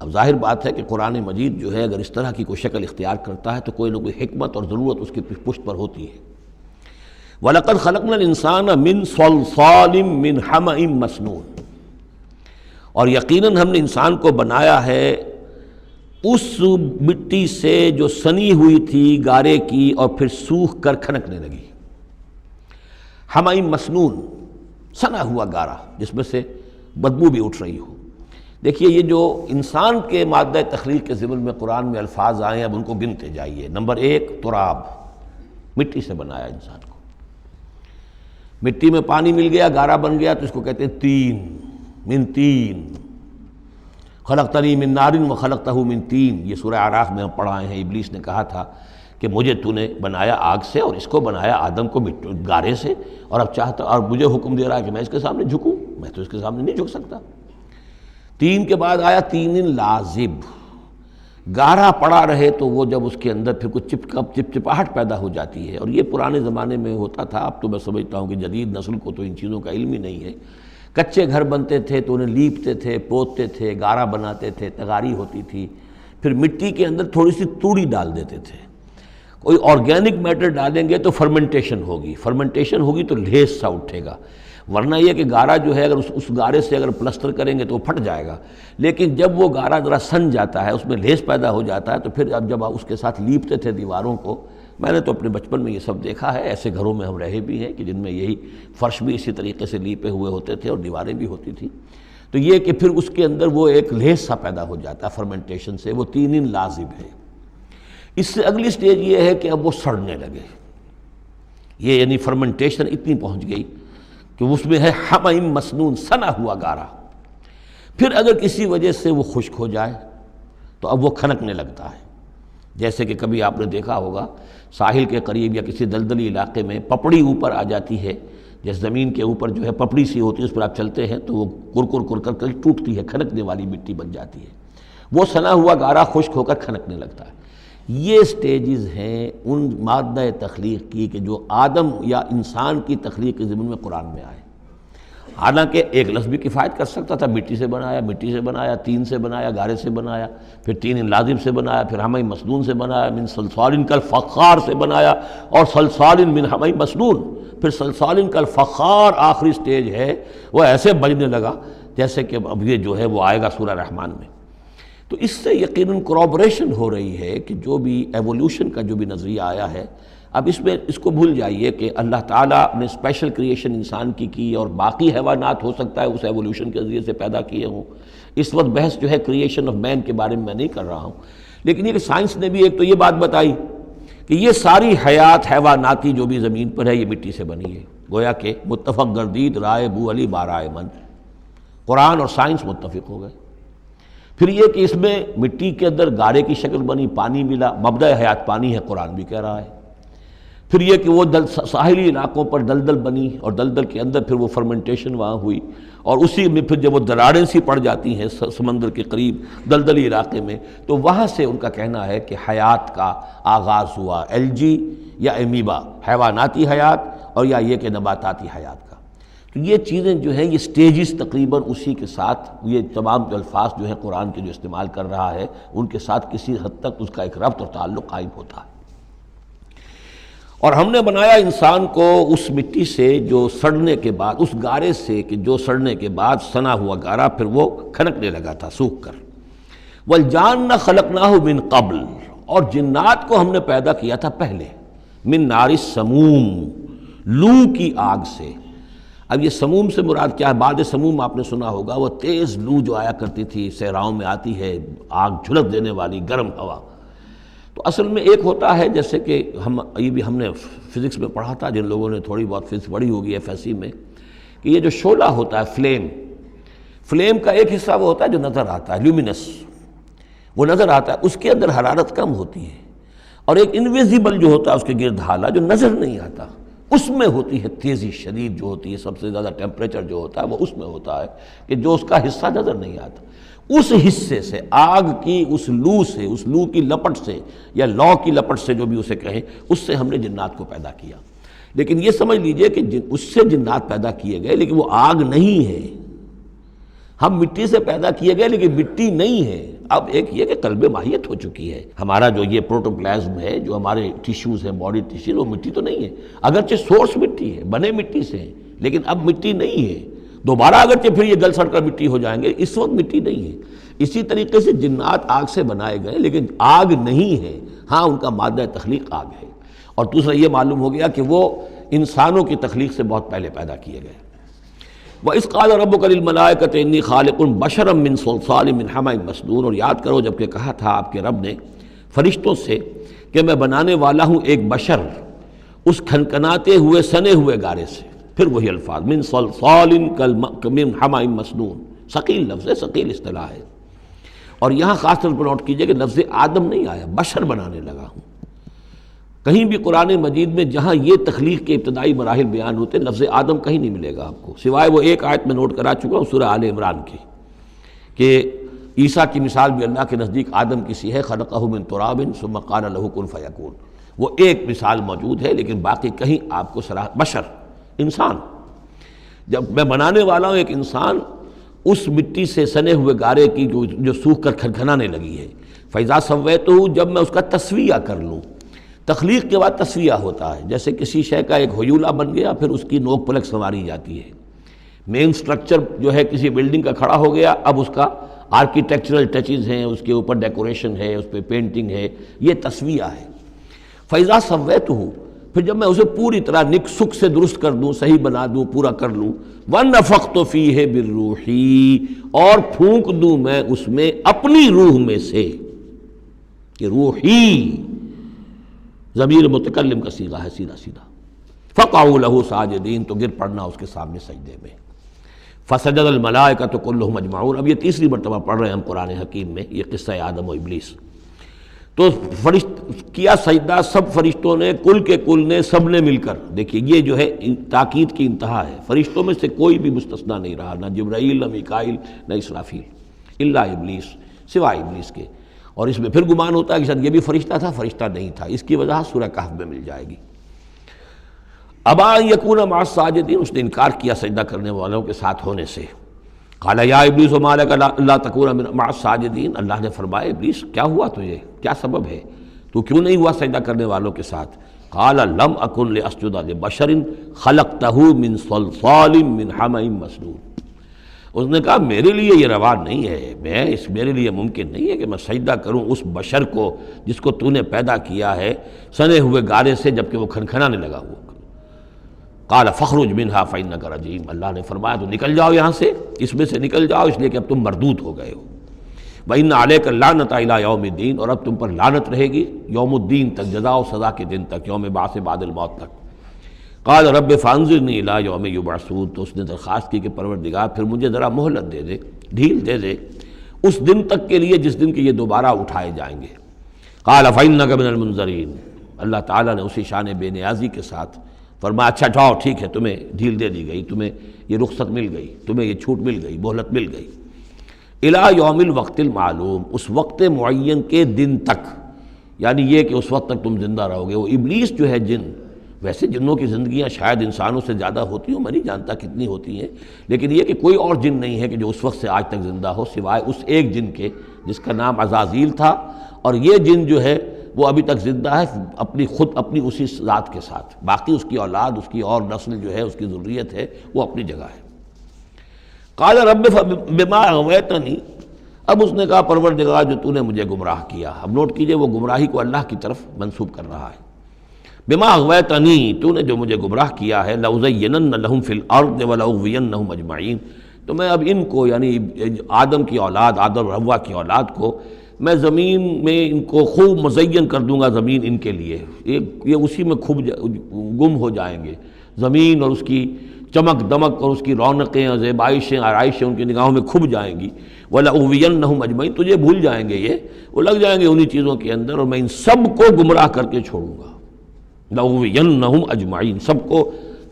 B: اب ظاہر بات ہے کہ قرآن مجید جو ہے اگر اس طرح کی کوئی شکل اختیار کرتا ہے تو کوئی نہ کوئی حکمت اور ضرورت اس کی پشت پر ہوتی ہے۔ وَلَقَدْ خَلَقْنَا الْإِنسَانَ مِنْ صَلْصَالٍ مِّنْ حَمَإٍ مَّسْنُونٍ، اور یقیناً ہم نے انسان کو بنایا ہے اس مٹی سے جو سنی ہوئی تھی گارے کی اور پھر سوکھ کر کھنکنے لگی۔ حَمَإٍ مَّسْنُون، سنا ہوا گارا جس میں سے بدبو بھی اٹھ رہی ہو۔ دیکھیے یہ جو انسان کے مادہ تخلیق کے ضمن میں قرآن میں الفاظ آئے ہیں، اب ان کو گنتے جائیے۔ نمبر 1 تراب، مٹی سے بنایا انسان کو، مٹی میں پانی مل گیا، گارا بن گیا تو اس کو کہتے ہیں تین، من تین، خلقتنی من نار وخلقتہ من تین، یہ سورہ اعراف میں ہم پڑھائے ہیں۔ ابلیس نے کہا تھا کہ مجھے تو نے بنایا آگ سے اور اس کو بنایا آدم کو گارے سے، اور اب چاہتا اور مجھے حکم دے رہا ہے کہ میں اس کے سامنے جھکوں، میں تو اس کے سامنے نہیں جھک سکتا۔ 3 کے بعد آیا تین لازب، گارا پڑا رہے تو وہ جب اس کے اندر پھر کچھ چپچپاہٹ پیدا ہو جاتی ہے، اور یہ پرانے زمانے میں ہوتا تھا، اب تو میں سمجھتا ہوں کہ جدید نسل کو تو ان چیزوں کا علم ہی نہیں ہے۔ کچے گھر بنتے تھے تو انہیں لیپتے تھے، پوتتے تھے، گارا بناتے تھے، تغاری ہوتی تھی، پھر مٹی کے اندر تھوڑی سی توڑی ڈال دیتے تھے۔ کوئی آرگینک میٹر ڈالیں گے تو فرمنٹیشن ہوگی تو لیس سا اٹھے گا، ورنہ یہ کہ گارا جو ہے اگر اس گارے سے اگر پلسٹر کریں گے تو وہ پھٹ جائے گا۔ لیکن جب وہ گارا ذرا سن جاتا ہے، اس میں لیس پیدا ہو جاتا ہے، تو پھر اب جب اس کے ساتھ لیپتے تھے دیواروں کو، میں نے تو اپنے بچپن میں یہ سب دیکھا ہے، ایسے گھروں میں ہم رہے بھی ہیں کہ جن میں یہی فرش بھی اسی طریقے سے لیپے ہوئے ہوتے تھے اور دیواریں بھی ہوتی تھیں، تو یہ کہ پھر اس کے اندر وہ ایک لیس سا پیدا ہو جاتا ہے فرمنٹیشن سے، وہ تینین لازم ہے۔ اس سے اگلی سٹیج یہ ہے کہ اب وہ سڑنے لگے، یہ یعنی فرمنٹیشن اتنی پہنچ گئی کہ اس میں ہے حمیم مسنون، سنا ہوا گارا۔ پھر اگر کسی وجہ سے وہ خشک ہو جائے تو اب وہ کھنکنے لگتا ہے، جیسے کہ کبھی آپ نے دیکھا ہوگا ساحل کے قریب یا کسی دلدلی علاقے میں پپڑی اوپر آ جاتی ہے، جیسے زمین کے اوپر جو ہے پپڑی سی ہوتی ہے، اس پر آپ چلتے ہیں تو وہ کر کر ٹوٹتی ہے، کھنکنے والی مٹی بن جاتی ہے، وہ سنا ہوا گارا خشک ہو کر کھنکنے لگتا ہے۔ یہ سٹیجز ہیں ان مادہ تخلیق کی کہ جو آدم یا انسان کی تخلیق کے ضمن میں قرآن میں آئے۔ حالانکہ ایک لفظ بھی کفایت کر سکتا تھا، مٹی سے بنایا، تین سے بنایا، گارے سے بنایا، پھر تین لازم سے بنایا، پھر حمیم مسنون سے بنایا، من صلصال کالفخار سے بنایا، اور صلصال من حمیم مسنون، پھر صلصال کالفخار آخری سٹیج ہے، وہ ایسے بجنے لگا جیسے کہ اب یہ جو ہے وہ آئے گا سورہ رحمان میں۔ تو اس سے یقیناً کورابریشن ہو رہی ہے کہ جو بھی ایوولوشن کا جو بھی نظریہ آیا ہے، اب اس کو بھول جائیے کہ اللہ تعالیٰ نے اسپیشل کریشن انسان کی اور باقی حیوانات ہو سکتا ہے اس ایوولوشن کے ذریعے سے پیدا کیے ہوں۔ اس وقت بحث جو ہے کریشن آف مین کے بارے میں نہیں کر رہا ہوں، لیکن یہ کہ سائنس نے بھی ایک تو یہ بات بتائی کہ یہ ساری حیات حیواناتی جو بھی زمین پر ہے یہ مٹی سے بنی ہے، گویا کہ متفق گردید رائے بو علی بارائے من، قرآن اور سائنس متفق ہو گئے۔ پھر یہ کہ اس میں مٹی کے اندر گارے کی شکل بنی، پانی ملا، مبدأ حیات پانی ہے، قرآن بھی کہہ رہا ہے۔ پھر یہ کہ وہ ساحلی علاقوں پر دلدل بنی، اور دلدل کے اندر پھر وہ فرمنٹیشن وہاں ہوئی، اور اسی میں پھر جب وہ دراڑیں سی پڑ جاتی ہیں سمندر کے قریب دلدلی علاقے میں، تو وہاں سے ان کا کہنا ہے کہ حیات کا آغاز ہوا، الجی یا امیبا، حیواناتی حیات، اور یا یہ کہ نباتاتی حیات کا۔ تو یہ چیزیں جو ہیں یہ سٹیجز تقریباً اسی کے ساتھ، یہ تمام جو الفاظ جو ہیں قرآن کے جو استعمال کر رہا ہے ان کے ساتھ کسی حد تک اس کا ایک ربط اور تعلق قائم ہوتا ہے۔ اور ہم نے بنایا انسان کو اس مٹی سے جو سڑنے کے بعد، اس گارے سے کہ جو سڑنے کے بعد سنا ہوا گارا پھر وہ کھنکنے لگا تھا سوکھ کر۔ والجان خلقناہ من قبل، اور جنات کو ہم نے پیدا کیا تھا پہلے، من نار السموم، لو کی آگ سے۔ اب یہ سموم سے مراد کیا ہے؟ بعد سموم آپ نے سنا ہوگا، وہ تیز لو جو آیا کرتی تھی صحراؤں میں آتی ہے، آگ جھلک دینے والی گرم ہوا۔ تو اصل میں ایک ہوتا ہے جیسے کہ ہم نے فزکس میں پڑھا تھا، جن لوگوں نے تھوڑی بہت فزکس پڑھی ہوگی FSC میں، کہ یہ جو شعلہ ہوتا ہے فلیم کا ایک حصہ وہ ہوتا ہے جو نظر آتا ہے، لیومینس، وہ نظر آتا ہے، اس کے اندر حرارت کم ہوتی ہے، اور ایک انویزیبل جو ہوتا ہے اس کے گرد حالہ جو نظر نہیں آتا، اس میں ہوتی ہے تیزی شدید جو ہوتی ہے، سب سے زیادہ ٹیمپریچر جو ہوتا ہے وہ اس میں ہوتا ہے کہ جو اس کا حصہ نظر نہیں آتا۔ اس حصے سے، آگ کی اس لو کی لپٹ سے یا لو کی لپٹ سے جو بھی اسے کہیں، اس سے ہم نے جنات کو پیدا کیا۔ لیکن یہ سمجھ لیجئے کہ اس سے جنات پیدا کیے گئے، لیکن وہ آگ نہیں ہے۔ ہم مٹی سے پیدا کیے گئے لیکن مٹی نہیں ہے۔ اب ایک یہ کہ قلب ماہیت ہو چکی ہے، ہمارا جو یہ پروٹوپلازم ہے، جو ہمارے ٹیشوز ہیں، باڈی ٹیشوز، وہ مٹی تو نہیں ہے، اگرچہ سورس مٹی ہے، بنے مٹی سے ہیں، لیکن اب مٹی نہیں ہے۔ دوبارہ اگرچہ پھر یہ گل سڑ کر مٹی ہو جائیں گے، اس وقت مٹی نہیں ہے۔ اسی طریقے سے جنات آگ سے بنائے گئے لیکن آگ نہیں ہے، ہاں ان کا مادہ تخلیق آگ ہے۔ اور دوسرا یہ معلوم ہو گیا کہ وہ انسانوں کی تخلیق سے بہت پہلے پیدا کیے گئے۔ وَإِذْ قَالَ رَبُّكَ لِلْمَلَائِكَةِ إِنِّي خَالِقٌ بَشَرًا مِّن صَلْصَالٍ مِّنْ حَمَإٍ مَّسْنُونٍ، اور یاد کرو جب کہ کہا تھا آپ کے رب نے فرشتوں سے کہ میں بنانے والا ہوں ایک بشر اس کھنکناتے ہوئے سنے ہوئے گارے سے۔ پھر وہی الفاظ من صلصال من حمأ مسنون، ثقیل لفظ ہے، ثقیل اصطلاح ہے۔ اور یہاں خاص طور پر نوٹ کیجئے کہ لفظ آدم نہیں آیا، بشر بنانے لگا ہوں۔ کہیں بھی قرآن مجید میں جہاں یہ تخلیق کے ابتدائی مراحل بیان ہوتے ہیں، لفظ آدم کہیں نہیں ملے گا آپ کو، سوائے وہ ایک آیت میں نوٹ کرا چکا ہوں سورہ آل عمران کی، کہ عیسیٰ کی مثال بھی اللہ کے نزدیک آدم کی سی ہے، خلقہ من تراب ثم قال له کن فیکون، وہ ایک مثال موجود ہے، لیکن باقی کہیں آپ کو بشر انسان، جب میں بنانے والا ہوں ایک انسان اس مٹی سے سنے ہوئے گارے کی جو سوکھ کر کھنکھنانے لگی ہے، فَإِذَا سَوَّيْتُهُ، جب میں اس کا تسویہ کر لوں۔ تخلیق کے بعد تسویہ ہوتا ہے، جیسے کسی شے کا ایک ہیولہ بن گیا پھر اس کی نوک پلک سنواری جاتی ہے، مین سٹرکچر جو ہے کسی بلڈنگ کا کھڑا ہو گیا، اب اس کا آرکیٹیکچرل ٹچز ہیں، اس کے اوپر ڈیکوریشن ہے، اس پہ پینٹنگ ہے، یہ تسویہ ہے۔ فَإِذَا سَوَّيْتُهُ، پھر جب میں اسے پوری طرح نک سک سے درست کر دوں، صحیح بنا دوں، پورا کر لوں، وَنَفَخْتُ فِيهِ مِن رُوحِي، اور پھونک دوں میں اس میں اپنی روح میں سے، کہ روحی ضمیر متکلم کا صیغہ ہے سیدھا سیدھا، فَقَعُوا لَهُ سَاجِدِينَ، تو گر پڑنا اس کے سامنے سجدے میں، فَسَجَدَ الْمَلَائِكَةُ كُلُّهُمْ أَجْمَعُونَ۔ اب یہ تیسری مرتبہ پڑھ رہے ہیں ہم قرآن حکیم میں یہ قصہ آدم و ابلیس۔ تو کیا سجدہ سب فرشتوں نے، کل کے کل نے، سب نے مل کر، دیکھیے یہ جو ہے تاکید کی انتہا ہے، فرشتوں میں سے کوئی بھی مستثنیٰ نہیں رہا، نہ جبرائیل، نہ میکائیل، نہ اسرافیل، الا ابلیس، سوائے ابلیس کے۔ اور اس میں پھر گمان ہوتا ہے کہ شاید یہ بھی فرشتہ تھا، فرشتہ نہیں تھا، اس کی وجہ سورہ کہف میں مل جائے گی۔ ابا ان یکون مع الساجدین، اس نے انکار کیا سجدہ کرنے والوں کے ساتھ ہونے سے۔ قال یا ابلیس ما لک الا تکون مع الساجدین، اللہ نے فرمایا ابلیس کیا ہوا تجھے، کیا سبب ہے، تو کیوں نہیں ہوا سجدہ کرنے والوں کے ساتھ؟ قال لم اکن لاسجد لبشر خلقتہ من صلصال من حمأ مسنون، اس نے کہا میرے لیے یہ روا نہیں ہے، میرے لیے ممکن نہیں ہے کہ میں سجدہ کروں اس بشر کو جس کو تو نے پیدا کیا ہے سنے ہوئے گارے سے، جبکہ وہ کھنکھنانے لگا ہوا۔ قال فاخرج منها فإنك رجیم، اللہ نے فرمایا تو نکل جاؤ یہاں سے، اس میں سے نکل جاؤ، اس لیے کہ اب تم مردود ہو گئے ہو۔ وإن عليك اللعنة إلى يوم الدین، اور اب تم پر لعنت رہے گی یوم الدین تک، جزا و سزا کے دن تک، یوم بعث بعد الموت تک۔ قال رب فانظرنی الی یوم یبعثون، تو اس نے درخواست کی کہ پروردگار پھر مجھے ذرا مہلت دے دے، ڈھیل دے دے اس دن تک کے لیے جس دن کے یہ دوبارہ اٹھائے جائیں گے۔ قال فإنک من المنظرین، اللہ تعالیٰ نے اسی شان بے نیازی کے ساتھ فرمایا اچھا جاؤ ٹھیک ہے، تمہیں ڈھیل دے دی گئی، تمہیں یہ رخصت مل گئی، تمہیں یہ چھوٹ مل گئی، مہلت مل گئی۔ الی یوم الوقت المعلوم، اس وقت معین کے دن تک، یعنی یہ کہ اس وقت تک تم زندہ رہو گے۔ وہ ابلیس جو ہے جن، ویسے جنوں کی زندگیاں شاید انسانوں سے زیادہ ہوتی ہوں، میں نہیں جانتا کتنی ہوتی ہیں، لیکن یہ کہ کوئی اور جن نہیں ہے کہ جو اس وقت سے آج تک زندہ ہو سوائے اس ایک جن کے جس کا نام عزازیل تھا، اور یہ جن جو ہے وہ ابھی تک زندہ ہے اپنی اسی ذات کے ساتھ، باقی اس کی اولاد، اس کی اور نسل جو ہے، اس کی ذریت ہے، وہ اپنی جگہ ہے۔ قال رب بما اغویتنی، اب اس نے کہا پروردگار جو تو نے مجھے گمراہ کیا، اب نوٹ کیجئے وہ گمراہی کو اللہ کی طرف منسوب کر رہا ہے۔ بما اغویتنی، تو نے جو مجھے گمراہ کیا ہے، لأزینن لہم فی الارض ولأغوینہم اجمعین، تو میں اب ان کو یعنی آدم کی اولاد، آدم اور حوا کی اولاد کو میں زمین میں ان کو خوب مزین کر دوں گا، زمین ان کے لیے یہ اسی میں گم ہو جائیں گے، زمین اور اس کی چمک دمک اور اس کی رونقیں اور زیبائشیں آرائشیں ان کی نگاہوں میں کھب جائیں گی۔ وَلَأُغْوِيَنَّهُمْ أَجْمَعِينَ، تجھے بھول جائیں گے، وہ لگ جائیں گے انہی چیزوں کے اندر، اور میں ان سب کو گمراہ کر کے چھوڑوں گا۔ لَأُغْوِيَنَّهُمْ أَجْمَعِينَ، سب کو،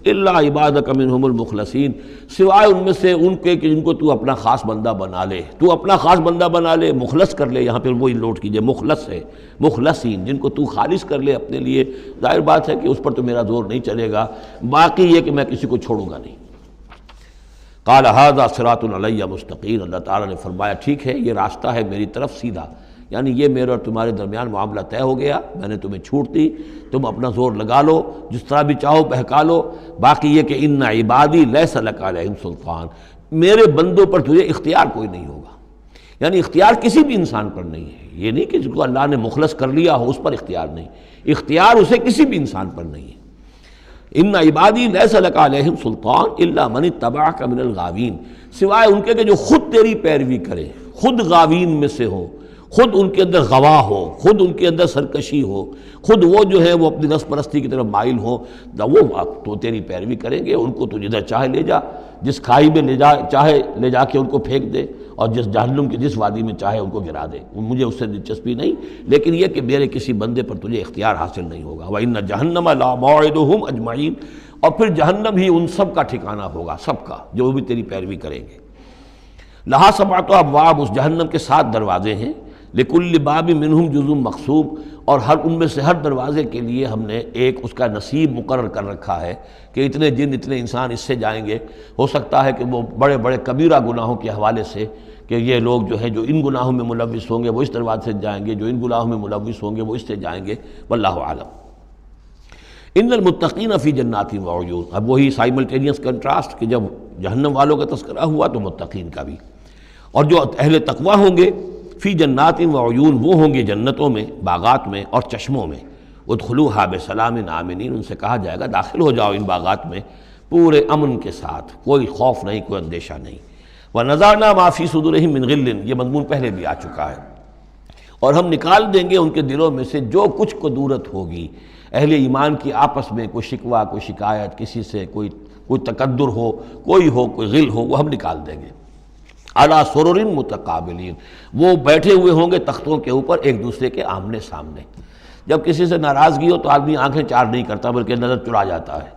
B: إِلَّا عِبَادَكَ مِنْهُمُ الْمُخْلَصِينَ، سوائے ان میں سے ان کے کہ جن کو تو اپنا خاص بندہ بنا لے، تو اپنا خاص بندہ بنا لے، مخلص کر لے، یہاں پہ وہی نوٹ کیجئے مخلص ہے، مخلصین، جن کو تو خالص کر لے اپنے لیے، ظاہر بات ہے کہ اس پر تو میرا زور نہیں چلے گا، باقی یہ کہ میں کسی کو چھوڑوں گا نہیں۔ قال ھذا صراط علی مستقیم، اللہ تعالیٰ نے فرمایا ٹھیک ہے یہ راستہ ہے میری طرف سیدھا، یعنی یہ میرے اور تمہارے درمیان معاملہ طے ہو گیا، میں نے تمہیں چھوٹ دی، تم اپنا زور لگا لو، جس طرح بھی چاہو بہکا لو، باقی یہ کہ ان عبادی لیس لک علیہم سلطان، میرے بندوں پر تجھے اختیار کوئی نہیں ہوگا، یعنی اختیار کسی بھی انسان پر نہیں ہے، یہ نہیں کہ جس کو اللہ نے مخلص کر لیا ہو اس پر اختیار نہیں، اختیار اسے کسی بھی انسان پر نہیں ہے۔ ان عبادی لیس لک علیہم سلطان الا من اتبعک من الغاوین، سوائے ان کے کہ جو خود تیری پیروی کرے، خود غاوین میں سے ہو، خود ان کے اندر غواہ ہو، خود ان کے اندر سرکشی ہو، خود وہ جو ہے وہ اپنی نفس پرستی کی طرف مائل ہو، وہ تو تیری پیروی کریں گے، ان کو تو جدھر چاہے لے جا، جس کھائی میں چاہے لے جا کے ان کو پھینک دے، اور جس جہنم کی جس وادی میں چاہے ان کو گرا دے، مجھے اس سے دلچسپی نہیں، لیکن یہ کہ میرے کسی بندے پر تجھے اختیار حاصل نہیں ہوگا۔ وَإِنَّ جَهَنَّمَ لَمَوْعِدُهُمْ أَجْمَعِينَ، اور پھر جہنم ہی ان سب کا ٹھکانہ ہوگا، سب کا جو بھی تیری پیروی کریں گے۔ لہا سبعۃ ابواب، اس جہنم کے 7 دروازے ہیں، لکل باب منہم جزء مقسوم، اور ہر ان میں سے ہر دروازے کے لیے ہم نے ایک اس کا نصیب مقرر کر رکھا ہے کہ اتنے جن اتنے انسان اس سے جائیں گے۔ ہو سکتا ہے کہ وہ بڑے بڑے کبیرہ گناہوں کے حوالے سے کہ یہ لوگ جو ہیں جو ان گناہوں میں ملوث ہوں گے وہ اس دروازے سے جائیں گے، جو ان گناہوں میں ملوث ہوں گے وہ اس سے جائیں گے، واللہ اعلم۔ ان المتقین فی جنات وعیون، اب وہی سائملٹینیس کنٹراسٹ کہ جب جہنم والوں کا تذکرہ ہوا تو متقین کا بھی، اور جو اہل تقوی ہوں گے فی جنات وعیون، وہ ہوں گے جنتوں میں، باغات میں اور چشموں میں، ادخلوہا بسلام آمنین، ان سے کہا جائے گا داخل ہو جاؤ ان باغات میں پورے امن کے ساتھ، کوئی خوف نہیں، کوئی اندیشہ نہیں۔ وَنَزَعْنَا مَا فِي صُدُورِهِم مِّن غِلٍّ، یہ مضمون پہلے بھی آ چکا ہے، اور ہم نکال دیں گے ان کے دلوں میں سے جو کچھ قدورت ہوگی، اہل ایمان کی آپس میں کوئی شکوہ، کوئی شکایت، کسی سے کوئی تکدر ہو، کوئی غل ہو، وہ ہم نکال دیں گے۔ عَلَىٰ سُرُرٍ مُتَقَابِلِينَ، وہ بیٹھے ہوئے ہوں گے تختوں کے اوپر ایک دوسرے کے آمنے سامنے۔ جب کسی سے ناراضگی ہو تو آدمی آنکھیں چار نہیں کرتا بلکہ نظر چرا جاتا ہے،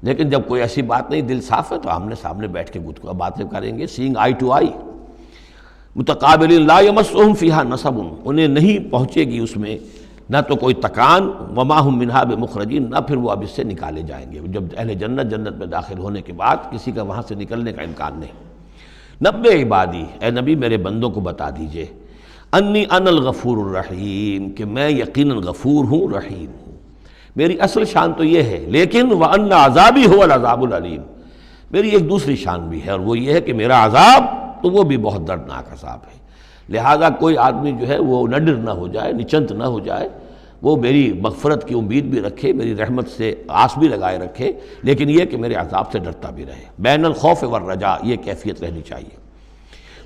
B: لیکن جب کوئی ایسی بات نہیں، دل صاف ہے، تو آمنے سامنے بیٹھ کے باتیں کریں گے، سینگ آئی ٹو آئی۔ متقابلین لا یمسہم فیہا نصب، انہیں نہیں پہنچے گی اس میں نہ تو کوئی تکان، وما ہم منہا بمخرجین، نہ پھر وہ اب اس سے نکالے جائیں گے۔ جب اہل جنت میں داخل ہونے کے بعد کسی کا وہاں سے نکلنے کا امکان نہیں۔ نبئ عبادی، اے نبی میرے بندوں کو بتا دیجئے، انی انا الغفور الرحیم، کہ میں یقیناً غفور ہوں، رحیم ہوں۔ میری اصل شان تو یہ ہے، لیکن وَأَنَّ عَذَابِي هُوَ الْعَذَابُ الْعَلِيمُ، میری ایک دوسری شان بھی ہے، اور وہ یہ ہے کہ میرا عذاب تو وہ بھی بہت دردناک عذاب ہے۔ لہذا کوئی آدمی جو ہے وہ نڈر نہ ہو جائے، نچنت نہ ہو جائے، وہ میری مغفرت کی امید بھی رکھے، میری رحمت سے آس بھی لگائے رکھے، لیکن یہ کہ میرے عذاب سے ڈرتا بھی رہے۔ بین الخوف والرجاء، یہ کیفیت رہنی چاہیے۔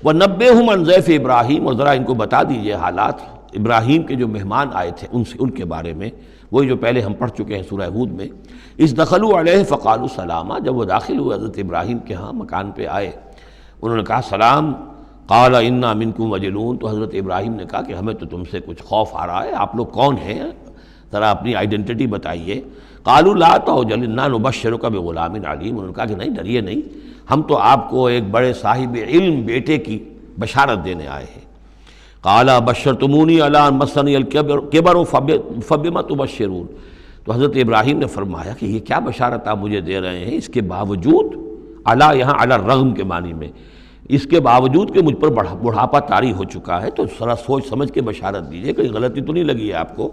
B: وَنَبِّئْهُمْ عَنْ ضَيْفِ ابراہیم، اور ذرا ان کو بتا دیجئے حالات ابراہیم کے جو مہمان آئے تھے ان کے بارے میں، وہی جو پہلے ہم پڑھ چکے ہیں سورہ ہود میں۔ اِذْ دَخَلُوا عَلَيْهِ فَقَالُوا سَلَامًا، جب وہ داخل ہوئے حضرت ابراہیم کے ہاں مکان پہ آئے، انہوں نے کہا سلام۔ قَالَ إِنَّا مِنْكُمْ وَجِلُونَ، تو حضرت ابراہیم نے کہا کہ ہمیں تو تم سے کچھ خوف آ رہا ہے، آپ لوگ کون ہیں، ذرا اپنی آئیڈینٹی بتائیے۔ قَالُوا لَا تَوْجَلْ إِنَّا نُبَشِّرُكَ بِغُلَامٍ عَلِيمٍ، انہوں نے کہا کہ نہیں ڈریے نہیں، ہم تو آپ کو ایک بڑے صاحب علم بیٹے کی بشارت دینے آئے ہیں۔ قَالَ بَشَّرْتُمُونِي عَلَىٰ أَن مَّسَّنِيَ الْكِبَرُ فَبِمَ تُبَشِّرُونَ، تو حضرت ابراہیم نے فرمایا کہ یہ کیا بشارت آپ مجھے دے رہے ہیں، اس کے باوجود، علی یہاں علی الرغم کے معنی میں، اس کے باوجود کہ مجھ پر بڑھاپا طاری ہو چکا ہے، تو ذرا سوچ سمجھ کے بشارت دیجیے، کوئی غلطی تو نہیں لگی ہے آپ کو۔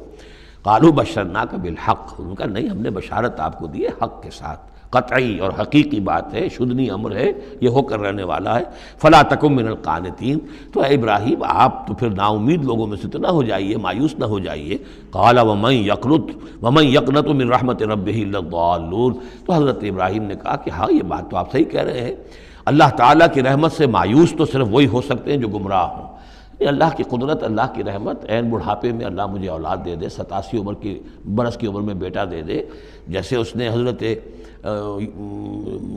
B: قالوا بشرناک بالحق، ان کا نہیں، ہم نے بشارت آپ کو دی ہے حق کے ساتھ، قطعی اور حقیقی بات ہے، شدنی امر ہے، یہ ہو کر رہنے والا ہے۔ فلا تکن من القانتین، تو اے ابراہیم آپ تو پھر نا امید لوگوں میں سے تو نہ ہو جائیے، مایوس نہ ہو جائیے۔ قال ومن یقنط من رحمت ربہ الا الضالون، تو حضرت ابراہیم نے کہا کہ ہاں یہ بات تو آپ صحیح کہہ رہے ہیں، اللہ تعالیٰ کی رحمت سے مایوس تو صرف وہی ہو سکتے ہیں جو گمراہ ہوں۔ اللہ کی قدرت، اللہ کی رحمت، عین بڑھاپے میں اللہ مجھے اولاد دے دے، 87 برس کی عمر میں بیٹا دے دے، جیسے اس نے حضرت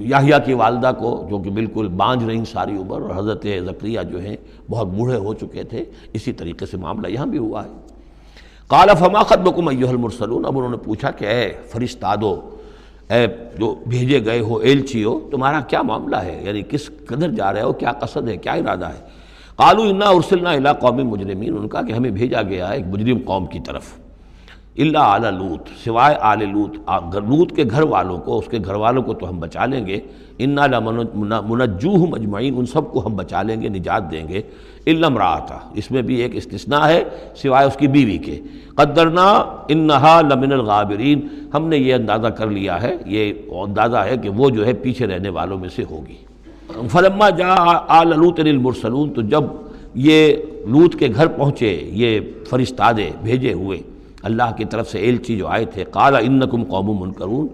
B: یحییٰ کی والدہ کو، جو کہ بالکل بانجھ رہی ساری عمر، اور حضرت زکریا جو ہیں بہت بوڑھے ہو چکے تھے، اسی طریقے سے معاملہ یہاں بھی ہوا ہے۔ قال فما خطبکم ایھا المرسلون، اب انہوں نے پوچھا کہ اے فرشتادو، اے جو بھیجے گئے ہو، ایلچی ہو، تمہارا کیا معاملہ ہے، یعنی کس قدر جا رہے ہو، کیا قصد ہے، کیا ارادہ ہے۔ قالوا انا ارسلنا الی قوم مجرمین، ان کا کہ ہمیں بھیجا گیا ہے ایک مجرم قوم کی طرف، الا آل لوط، سوائے آل لوط، لوط کے گھر والوں کو، اس کے گھر والوں کو تو ہم بچا لیں گے، انا لمنجوہم اجمعین، ان سب کو ہم بچا لیں گے، نجات دیں گے، الا امرأتہ، اس میں بھی ایک استثناء ہے، سوائے اس کی بیوی کے، قدرنا انہا لمن الغابرین، ہم نے یہ اندازہ کر لیا ہے، یہ اندازہ ہے کہ وہ جو ہے پیچھے رہنے والوں میں سے ہوگی۔ فلما جاء آل لوط المرسلون، تو جب یہ لوط کے گھر پہنچے یہ فرشتادے بھیجے ہوئے اللہ کی طرف سے ایلچی جو آئے تھے، قال انکم قوم منکرون،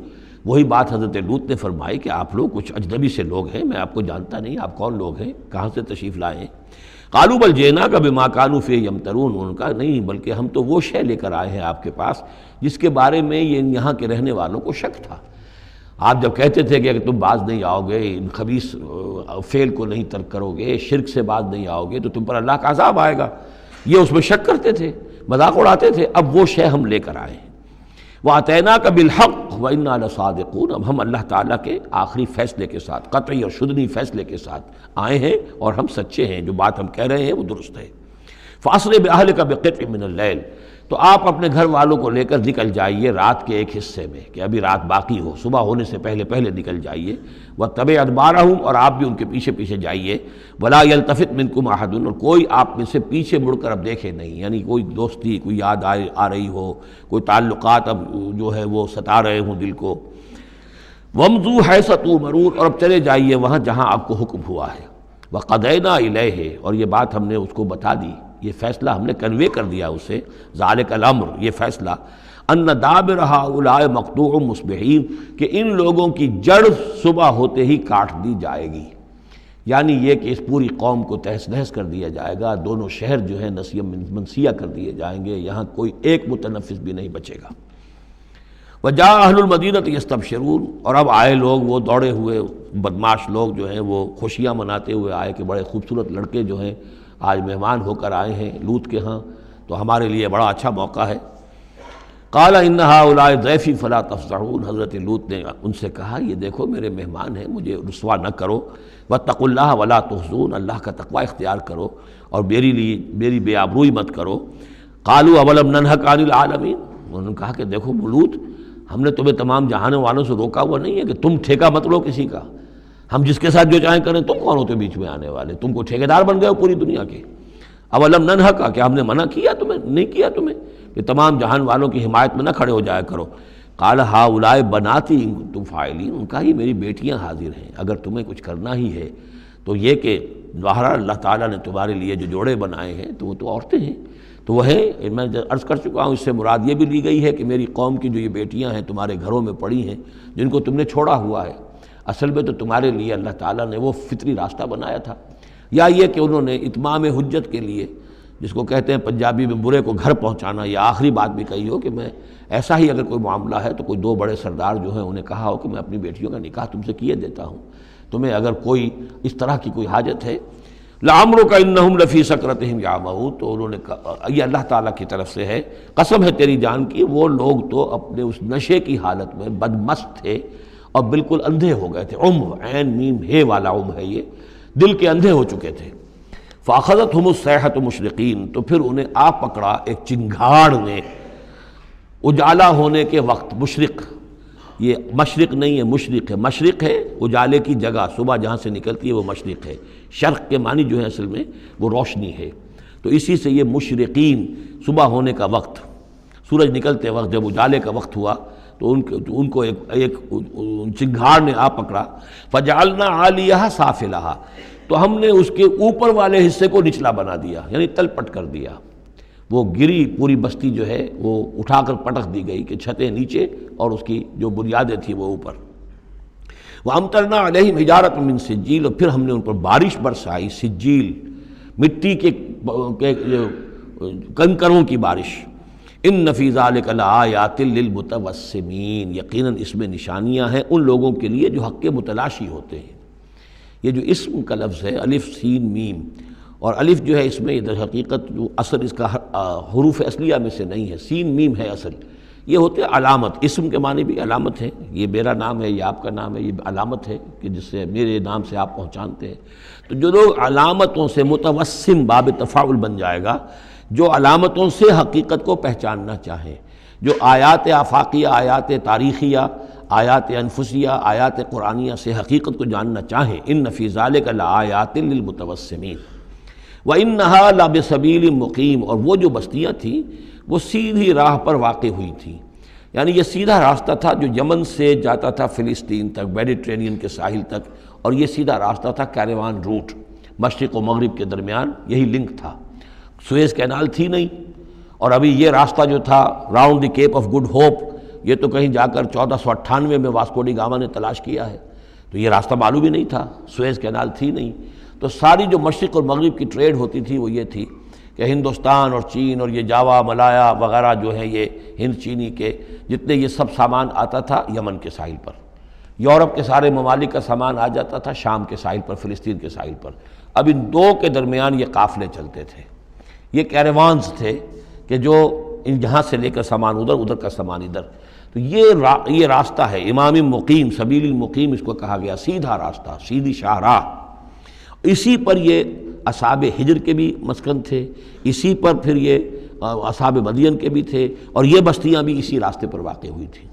B: وہی بات حضرت لوط نے فرمائی کہ آپ لوگ کچھ اجنبی سے لوگ ہیں، میں آپ کو جانتا نہیں، آپ کون لوگ ہیں، کہاں سے تشریف لائے ہیں۔ قالوا بل جئناک بما كانوا فیہ یمترون، ان کا نہیں بلکہ ہم تو وہ شے لے کر آئے ہیں آپ کے پاس جس کے بارے میں یہاں کے رہنے والوں کو شک تھا۔ آپ جب کہتے تھے کہ اگر تم باز نہیں آؤ گے، ان خبیث فعل کو نہیں ترک کرو گے، شرک سے باز نہیں آؤ گے، تو تم پر اللہ کا عذاب آئے گا، یہ اس میں شک کرتے تھے، مذاق اڑاتے تھے، اب وہ شے ہم لے کر آئے ہیں۔ وَأَتَيْنَاكَ بِالْحَقِّ، وَإِنَّا لَصَادِقُونَ، اب ہم اللہ تعالیٰ کے آخری فیصلے کے ساتھ، قطعی اور شدنی فیصلے کے ساتھ آئے ہیں اور ہم سچے ہیں، جو بات ہم کہہ رہے ہیں وہ درست ہے۔ فَأَسْرِ بِأَهْلِكَ بِقِطْعٍ مِّنَ اللَّيْلِ، تو آپ اپنے گھر والوں کو لے کر نکل جائیے رات کے ایک حصے میں، کہ ابھی رات باقی ہو، صبح ہونے سے پہلے پہلے نکل جائیے۔ وَاتَّبِعْ أَدْبَارَهُمْ، اور آپ بھی ان کے پیچھے پیچھے جائیے۔ وَلَا يَلْتَفِتْ مِنْكُمْ أَحَدٌ، اور کوئی آپ میں سے پیچھے مڑ کر اب دیکھے نہیں، یعنی کوئی دوستی، کوئی یاد آ رہی ہو، کوئی تعلقات اب جو ہے وہ ستا رہے ہوں دل کو۔ وَامْضُوا حَيْثَ تُؤْمَرُونَ، اور اب چلے جائیے وہاں جہاں آپ کو حکم ہوا ہے۔ وَقَضَيْنَا إِلَيْهِ، اور یہ بات ہم نے اس کو بتا دی، یہ فیصلہ ہم نے کنوے کر دیا اسے، ذالک الامر، یہ فیصلہ، ان دابر ہؤلاء مقطوع مصبحین، کہ ان لوگوں کی جڑ صبح ہوتے ہی کاٹ دی جائے گی، یعنی یہ کہ اس پوری قوم کو تہس نہس کر دیا جائے گا، دونوں شہر جو ہیں نسیہ منسیہ کر دیے جائیں گے، یہاں کوئی ایک متنفس بھی نہیں بچے گا۔ وجاء اہل المدینہ یستبشرون، اور اب آئے لوگ وہ دوڑے ہوئے بدماش لوگ جو ہیں وہ خوشیاں مناتے ہوئے آئے کہ بڑے خوبصورت لڑکے جو ہیں آج مہمان ہو کر آئے ہیں لوط کے ہاں، تو ہمارے لیے بڑا اچھا موقع ہے۔ قال ان ہؤلاء ضیفی فلا تفضحون، حضرت لوط نے ان سے کہا یہ دیکھو میرے مہمان ہیں، مجھے رسوا نہ کرو۔ واتقوا اللہ ولا تخزون، اللہ کا تقوی اختیار کرو اور میری بے آبروئی مت کرو۔ قالوا اولم ننہک عن العالمین، انہوں نے کہا کہ دیکھو لوط، ہم نے تمہیں تمام جہانوں والوں سے روکا ہوا نہیں ہے کہ تم ٹھیکہ مت لو کسی کا، ہم جس کے ساتھ جو چاہیں کریں، تم کون ہوتے بیچ میں آنے والے، تم کو ٹھیکیدار بن گئے ہو پوری دنیا کے۔ اولم ننہک، کیا ہم نے منع کیا تمہیں؟ نہیں کیا تمہیں کہ تمام جہان والوں کی حمایت میں نہ کھڑے ہو جایا کرو۔ قال ہؤلاء بناتی ان کنتم فاعلین، ان کا ہی میری بیٹیاں حاضر ہیں، اگر تمہیں کچھ کرنا ہی ہے تو یہ کہ ظاہر اللہ تعالیٰ نے تمہارے لیے جو جوڑے بنائے ہیں تو وہ تو عورتیں ہیں، تو وہ ہے، میں عرض کر چکا ہوں، اس سے مراد یہ بھی لی گئی ہے کہ میری قوم کی جو یہ بیٹیاں ہیں تمہارے گھروں میں پڑی ہیں جن کو تم نے چھوڑا ہوا ہے، اصل میں تو تمہارے لیے اللہ تعالیٰ نے وہ فطری راستہ بنایا تھا، یا یہ کہ انہوں نے اتمام حجت کے لیے، جس کو کہتے ہیں پنجابی میں برے کو گھر پہنچانا، یا آخری بات بھی کہی ہو کہ میں ایسا ہی اگر کوئی معاملہ ہے تو کوئی دو بڑے سردار جو ہیں انہیں کہا ہو کہ میں اپنی بیٹیوں کا نکاح تم سے کیے دیتا ہوں، تمہیں اگر کوئی اس طرح کی کوئی حاجت ہے۔ لعمرک انہم لفی سکرتہم یعمہون، تو انہوں نے کہا، یہ اللہ تعالیٰ کی طرف سے ہے، قسم ہے تیری جان کی، وہ لوگ تو اپنے اس نشے کی حالت میں بدمست تھے اور بالکل اندھے ہو گئے تھے، عین میم ہے والا ہے، یہ دل کے اندھے ہو چکے تھے۔ فاخذتہم الصیحۃ مشرقین، تو پھر انہیں آ پکڑا ایک چنگھاڑ نے، اجالا ہونے کے وقت، مشرق، یہ مشرق نہیں ہے مشرق ہے، مشرق ہے اجالے کی جگہ، صبح جہاں سے نکلتی ہے وہ مشرق ہے، شرق کے معنی جو ہے اصل میں وہ روشنی ہے، تو اسی سے یہ مشرقین، صبح ہونے کا وقت، سورج نکلتے وقت جب اجالے کا وقت ہوا تو ان کو ایک چنگھاڑ نے آ پکڑا۔ فجعلنا عالیہا سافلہا، تو ہم نے اس کے اوپر والے حصے کو نچلا بنا دیا، یعنی تل پٹ کر دیا، وہ گری، پوری بستی جو ہے وہ اٹھا کر پٹک دی گئی کہ چھتیں نیچے اور اس کی جو بنیادیں تھیں وہ اوپر۔ وَأَمْطَرْنَا عَلَيْهِمْ حِجَارَةً مِّن سِجِّيلٍ، اور پھر ہم نے ان پر بارش برسائی، سجیل، مٹی کے کنکروں کی بارش۔ إِنَّ فِي ذَلِكَ لَآيَاتٍ لِّلْمُتَوَسِّمِينَ، یقیناً اس میں نشانیاں ہیں ان لوگوں کے لیے جو حق کے متلاشی ہوتے ہیں۔ یہ جو اسم کا لفظ ہے، الف سین میم، اور الف جو ہے اس میں ادھر حقیقت جو اصل اس کا حروف اصلیہ میں سے نہیں ہے، سین میم ہے اصل، یہ ہوتے علامت، اسم کے معنی بھی علامت ہے، یہ میرا نام ہے، یہ آپ کا نام ہے، یہ علامت ہے کہ جس سے میرے نام سے آپ پہچانتے ہیں۔ تو جو لوگ علامتوں سے، متوسم باب تفاعل بن جائے گا، جو علامتوں سے حقیقت کو پہچاننا چاہیں، جو آیات آفاقیہ، آیات تاریخیہ، آیات انفسیہ، آیات قرآنیہ سے حقیقت کو جاننا چاہیں، ان فی ذالک لآیات للمتوسمین وَإِنَّهَا لَبِسَبِیلٍ مُقِیم، اور وہ جو بستیاں تھیں وہ سیدھی راہ پر واقع ہوئی تھیں، یعنی یہ سیدھا راستہ تھا جو یمن سے جاتا تھا فلسطین تک، میڈیٹرینین کے ساحل تک، اور یہ سیدھا راستہ تھا کیروان روٹ، مشرق و مغرب کے درمیان یہی لنک تھا، سویز کینال تھی نہیں، اور ابھی یہ راستہ جو تھا round the Cape of Good Hope, یہ تو کہیں جا کر 1498 میں واسکو ڈی گاما نے تلاش کیا ہے، تو یہ راستہ معلوم ہی نہیں تھا، سویز کینال تھی نہیں، تو ساری جو مشرق اور مغرب کی ٹریڈ ہوتی تھی وہ یہ تھی کہ ہندوستان اور چین اور یہ جاوا، ملایا وغیرہ جو ہیں، یہ ہند چینی کے جتنے یہ سب سامان آتا تھا یمن کے ساحل پر، یورپ کے سارے ممالک کا سامان آ جاتا تھا شام کے ساحل پر، فلسطین کے ساحل پر، اب ان دو کے درمیان یہ قافلے چلتے تھے، یہ کیروانز تھے کہ جو جہاں سے لے کر سامان ادھر، ادھر کا سامان ادھر، تو یہ راستہ ہے امام مقیم، سبیل المقیم اس کو کہا گیا، سیدھا راستہ، سیدھی شاہراہ۔ اسی پر یہ اصحاب حجر کے بھی مسکن تھے، اسی پر پھر یہ اصحاب مدین کے بھی تھے، اور یہ بستیاں بھی اسی راستے پر واقع ہوئی تھیں۔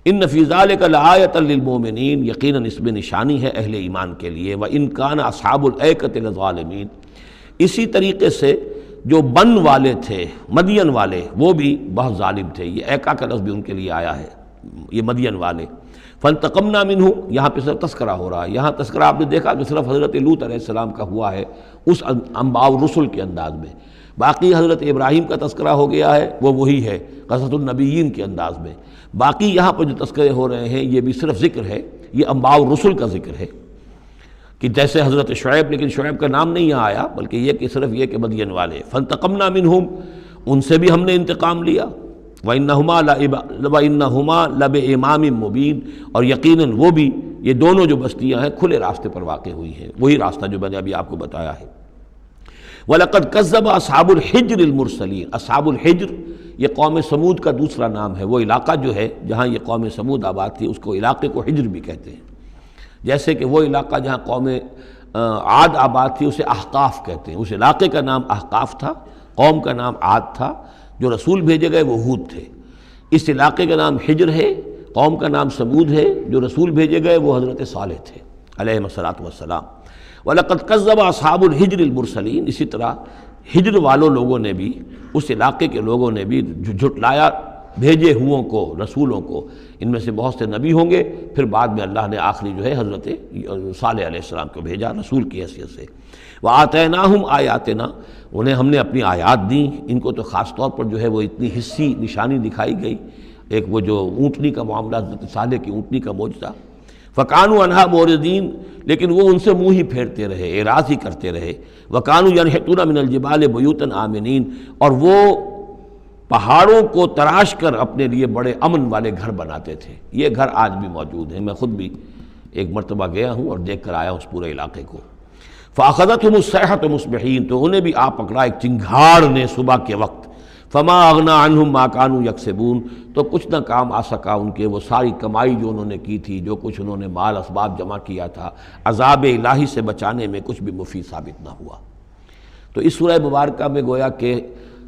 B: ان فی ذلک لآیۃ للمؤمنین، یقیناً اس میں نشانی ہے اہل ایمان کے لیے، وان کان اصحاب الایکۃ لظالمین، اسی طریقے سے جو بن والے تھے، مدین والے، وہ بھی بہت ظالم تھے۔ یہ ایکا کا لفظ بھی ان کے لیے آیا ہے، یہ مدین والے۔ فانتقمنا منہ، یہاں پہ صرف تذکرہ ہو رہا ہے، یہاں تذکرہ آپ نے دیکھا کہ صرف حضرت لوط علیہ السلام کا ہوا ہے اس انباء الرسل کے انداز میں، باقی حضرت ابراہیم کا تذکرہ ہو گیا ہے، وہ وہی ہے قصص النبیین کے انداز میں۔ باقی یہاں پر جو تذکرے ہو رہے ہیں یہ بھی صرف ذکر ہے، یہ انباء الرسل کا ذکر ہے، کہ جیسے حضرت شعیب، لیکن شعیب کا نام نہیں یہاں آیا، بلکہ یہ کہ صرف یہ کہ مدین والے۔ فانتقمنا منہم، ان سے بھی ہم نے انتقام لیا۔ وَإِنَّهُمَا لَبِإِمَامٍ مُّبِينٍ، اور یقیناً وہ بھی، یہ دونوں جو بستیاں ہیں کھلے راستے پر واقع ہوئی ہیں، وہی راستہ جو میں نے ابھی آپ کو بتایا ہے۔ وَلَقَدْ كَذَّبَ أَصْحَابُ الْحِجْرِ الْمُرْسَلِينَ، اصحاب الحجر یہ قوم سمود کا دوسرا نام ہے، وہ علاقہ جو ہے جہاں یہ قوم سمود آباد تھی اس کو علاقے کو حجر بھی کہتے ہیں، جیسے کہ وہ علاقہ جہاں قوم عاد آباد تھی اسے احقاف کہتے ہیں، اس علاقے کا نام احقاف تھا، قوم کا نام عاد تھا، جو رسول بھیجے گئے وہ ہود تھے۔ اس علاقے کا نام حجر ہے، قوم کا نام سمود ہے، جو رسول بھیجے گئے وہ حضرت صالح تھے علیہ الصلاۃ والسلام۔ وَلَقَدْ كَذَّبَ أَصْحَابُ الْحِجْرِ الْمُرْسَلِينَ، اسی طرح حجر والوں لوگوں نے بھی، اس علاقے کے لوگوں نے بھی جھٹلایا بھیجے ہوں کو، رسولوں کو۔ ان میں سے بہت سے نبی ہوں گے، پھر بعد میں اللہ نے آخری جو ہے حضرت صالح علیہ السلام کو بھیجا رسول کی حیثیت سے۔ وَآتَيْنَاهُمْ آیَاتِنَا، انہیں ہم نے اپنی آیات دیں، ان کو تو خاص طور پر جو ہے وہ اتنی حصی نشانی دکھائی گئی، ایک وہ جو اونٹنی کا معاملہ، حضرت صالح کی اونٹنی کا معجزہ۔ فَكَانُوا عَنْهَا مُعْرِضِينَ، لیکن وہ ان سے منہ ہی پھیرتے رہے، اعراض ہی کرتے رہے۔ وَكَانُوا يَنْحِتُونَ مِنَ الْجِبَالِ بُيُوتًا آمِنِينَ، اور وہ پہاڑوں کو تراش کر اپنے لیے بڑے امن والے گھر بناتے تھے۔ یہ گھر آج بھی موجود ہیں، میں خود بھی ایک مرتبہ گیا ہوں اور دیکھ کر آیا ہوں اس پورے علاقے کو۔ فَأَخَذَتْهُمُ الصَّيْحَةُ مُصْبِحِينَ، تو انہیں بھی آ پکڑا ایک چنگھاڑ نے صبح کے وقت۔ فَمَا أَغْنَىٰ عَنْهُمْ مَا كَانُوا يَكْسِبُونَ، تو کچھ نہ کام آ سکا ان کے وہ ساری کمائی جو انہوں نے کی تھی، جو کچھ انہوں نے مال اسباب جمع کیا تھا، عذاب الہی سے بچانے میں کچھ بھی مفید ثابت نہ ہوا۔ تو اس سورہ مبارکہ میں گویا کہ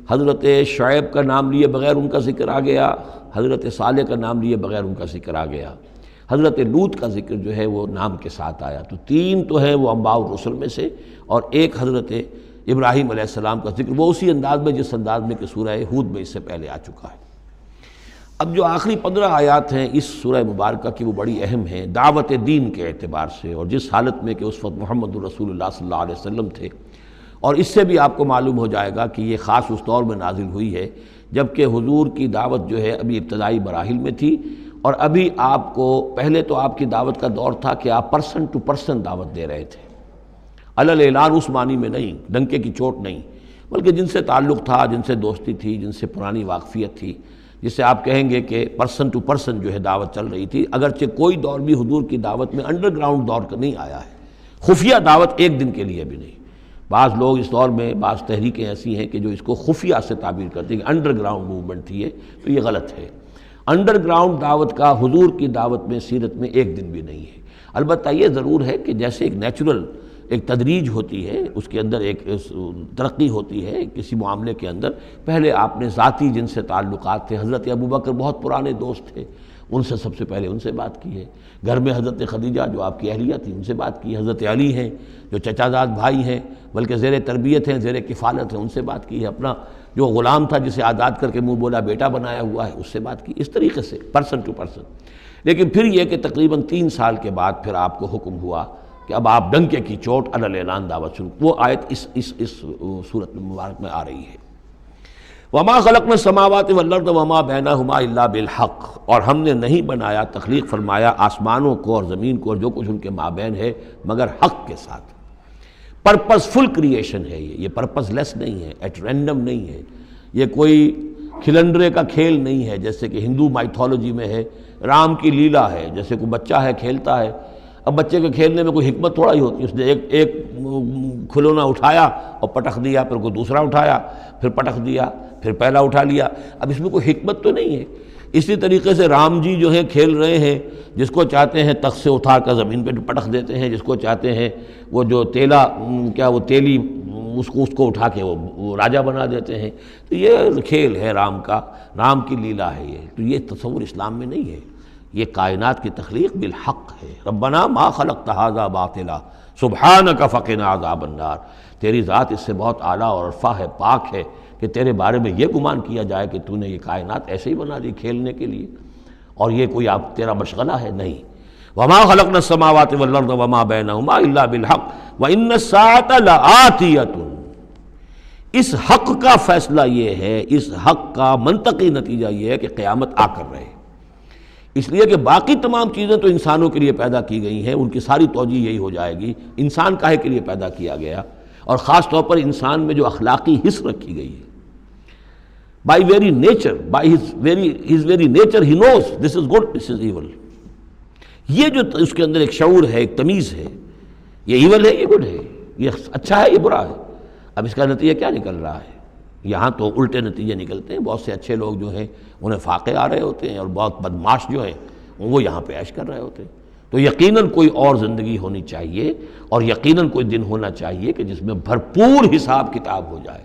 B: حضرت شعیب کا نام لیے بغیر ان کا ذکر آ گیا، حضرت صالح کا نام لیے بغیر ان کا ذکر آ گیا، حضرت لوط کا ذکر جو ہے وہ نام کے ساتھ آیا۔ تو تین تو ہیں وہ انباء الرسل میں سے، اور ایک حضرت ابراہیم علیہ السلام کا ذکر، وہ اسی انداز میں جس انداز میں کہ سورہ ہود میں اس سے پہلے آ چکا ہے۔ اب جو آخری 15 آیات ہیں اس سورہ مبارکہ کی وہ بڑی اہم ہیں دعوت دین کے اعتبار سے، اور جس حالت میں کہ اس وقت محمد رسول اللہ صلی اللہ علیہ وسلم تھے، اور اس سے بھی آپ کو معلوم ہو جائے گا کہ یہ خاص اس دور میں نازل ہوئی ہے جبکہ حضور کی دعوت جو ہے ابھی ابتدائی مراحل میں تھی، اور ابھی آپ کو پہلے تو آپ کی دعوت کا دور تھا کہ آپ پرسن ٹو پرسن دعوت دے رہے تھے، علی اعلان اس معنی میں نہیں، ڈنکے کی چوٹ نہیں، بلکہ جن سے تعلق تھا، جن سے دوستی تھی، جن سے پرانی واقفیت تھی، جسے آپ کہیں گے کہ پرسن ٹو پرسن جو ہے دعوت چل رہی تھی۔ اگرچہ کوئی دور بھی حضور کی دعوت میں انڈر گراؤنڈ دور کا نہیں آیا ہے، خفیہ دعوت ایک دن کے لیے بھی نہیں۔ بعض لوگ اس دور میں بعض تحریکیں ایسی ہیں کہ جو اس کو خفیہ سے تعبیر کرتے ہیں کہ انڈر گراؤنڈ موومنٹ تھی، تو یہ غلط ہے۔ انڈر گراؤنڈ دعوت کا حضور کی دعوت میں سیرت میں ایک دن بھی نہیں ہے۔ البتہ یہ ضرور ہے کہ جیسے ایک نیچرل ایک تدریج ہوتی ہے، اس کے اندر ایک ترقی ہوتی ہے کسی معاملے کے اندر، پہلے آپ نے ذاتی جن سے تعلقات تھے، حضرت ابوبکر بہت پرانے دوست تھے، ان سے سب سے پہلے ان سے بات کی ہے، گھر میں حضرت خدیجہ جو آپ کی اہلیہ تھی ان سے بات کی، حضرت علی ہیں جو چچا زاد بھائی ہیں بلکہ زیر تربیت ہیں، زیر کفالت ہیں، ان سے بات کی ہے، اپنا جو غلام تھا جسے آزاد کر کے منہ بولا بیٹا بنایا ہوا ہے اس سے بات کی، اس طریقے سے پرسن ٹو پرسن۔ لیکن پھر یہ کہ تقریباً 3 سال کے بعد پھر آپ کو حکم ہوا کہ اب آپ ڈنکے کی چوٹ علی اعلان دعوت شروع، وہ آیت اس صورت مبارک میں آ رہی ہے۔ وما خلقنا السماوات والارض وما بینہما الا بالحق، اور ہم نے نہیں بنایا، تخلیق فرمایا آسمانوں کو اور زمین کو اور جو کچھ ان کے مابین ہے مگر حق کے ساتھ۔ پرپز فل کریشن ہے یہ پرپز لیس نہیں ہے، ایٹ رینڈم نہیں ہے، یہ کوئی کھلنڈرے کا کھیل نہیں ہے جیسے کہ ہندو مائتھولوجی میں ہے، رام کی لیلا ہے، جیسے کوئی بچہ ہے کھیلتا ہے۔ اب بچے کے کھیلنے میں کوئی حکمت تھوڑا ہی ہوتی ہے، اس نے ایک کھلونا اٹھایا اور پٹخ دیا، پھر کوئی دوسرا اٹھایا، پھر پٹخ دیا، پھر پہلا اٹھا لیا، اب اس میں کوئی حکمت تو نہیں ہے۔ اسی طریقے سے رام جی جو ہیں کھیل رہے ہیں، جس کو چاہتے ہیں تخت سے اٹھا کر زمین پہ پٹخ دیتے ہیں، جس کو چاہتے ہیں وہ جو تیلا وہ تیلی اس کو اٹھا کے وہ راجہ بنا دیتے ہیں۔ تو یہ کھیل ہے رام کا، رام کی لیلا ہے یہ۔ تو یہ تصور اسلام میں نہیں ہے، یہ کائنات کی تخلیق بالحق ہے۔ ربنا ما خلقت ھذا باطلا سبحانک فقنا عذاب النار، تیری ذات اس سے بہت اعلیٰ اور ارفع ہے، پاک ہے کہ تیرے بارے میں یہ گمان کیا جائے کہ تو نے یہ کائنات ایسے ہی بنا دی کھیلنے کے لیے، اور یہ کوئی آپ تیرا مشغلہ ہے، نہیں۔ وما خلقنا السماوات والارض وما بینہما الا بالحق وان الساعۃ لآتیۃ، اس حق کا فیصلہ یہ ہے، اس حق کا منطقی نتیجہ یہ ہے کہ قیامت آ کر رہے، اس لیے کہ باقی تمام چیزیں تو انسانوں کے لیے پیدا کی گئی ہیں، ان کی ساری توجہ یہی ہو جائے گی انسان کاہے کے لیے پیدا کیا گیا، اور خاص طور پر انسان میں جو اخلاقی حس رکھی گئی ہے۔ By very nature, by his very nature he knows this is good this is evil, یہ جو اس کے اندر ایک شعور ہے، ایک تمیز ہے، یہ ایول ہے یہ گڈ ہے، یہ اچھا ہے یہ برا ہے۔ اب اس کا نتیجہ کیا نکل رہا ہے؟ یہاں تو الٹے نتیجے نکلتے ہیں، بہت سے اچھے لوگ جو ہیں انہیں فاقے آ رہے ہوتے ہیں، اور بہت بدماش جو ہیں وہ یہاں پہ عیش کر رہے ہوتے ہیں۔ تو یقیناً کوئی اور زندگی ہونی چاہیے، اور یقیناً کوئی دن ہونا چاہیے کہ جس میں بھرپور حساب کتاب ہو جائے،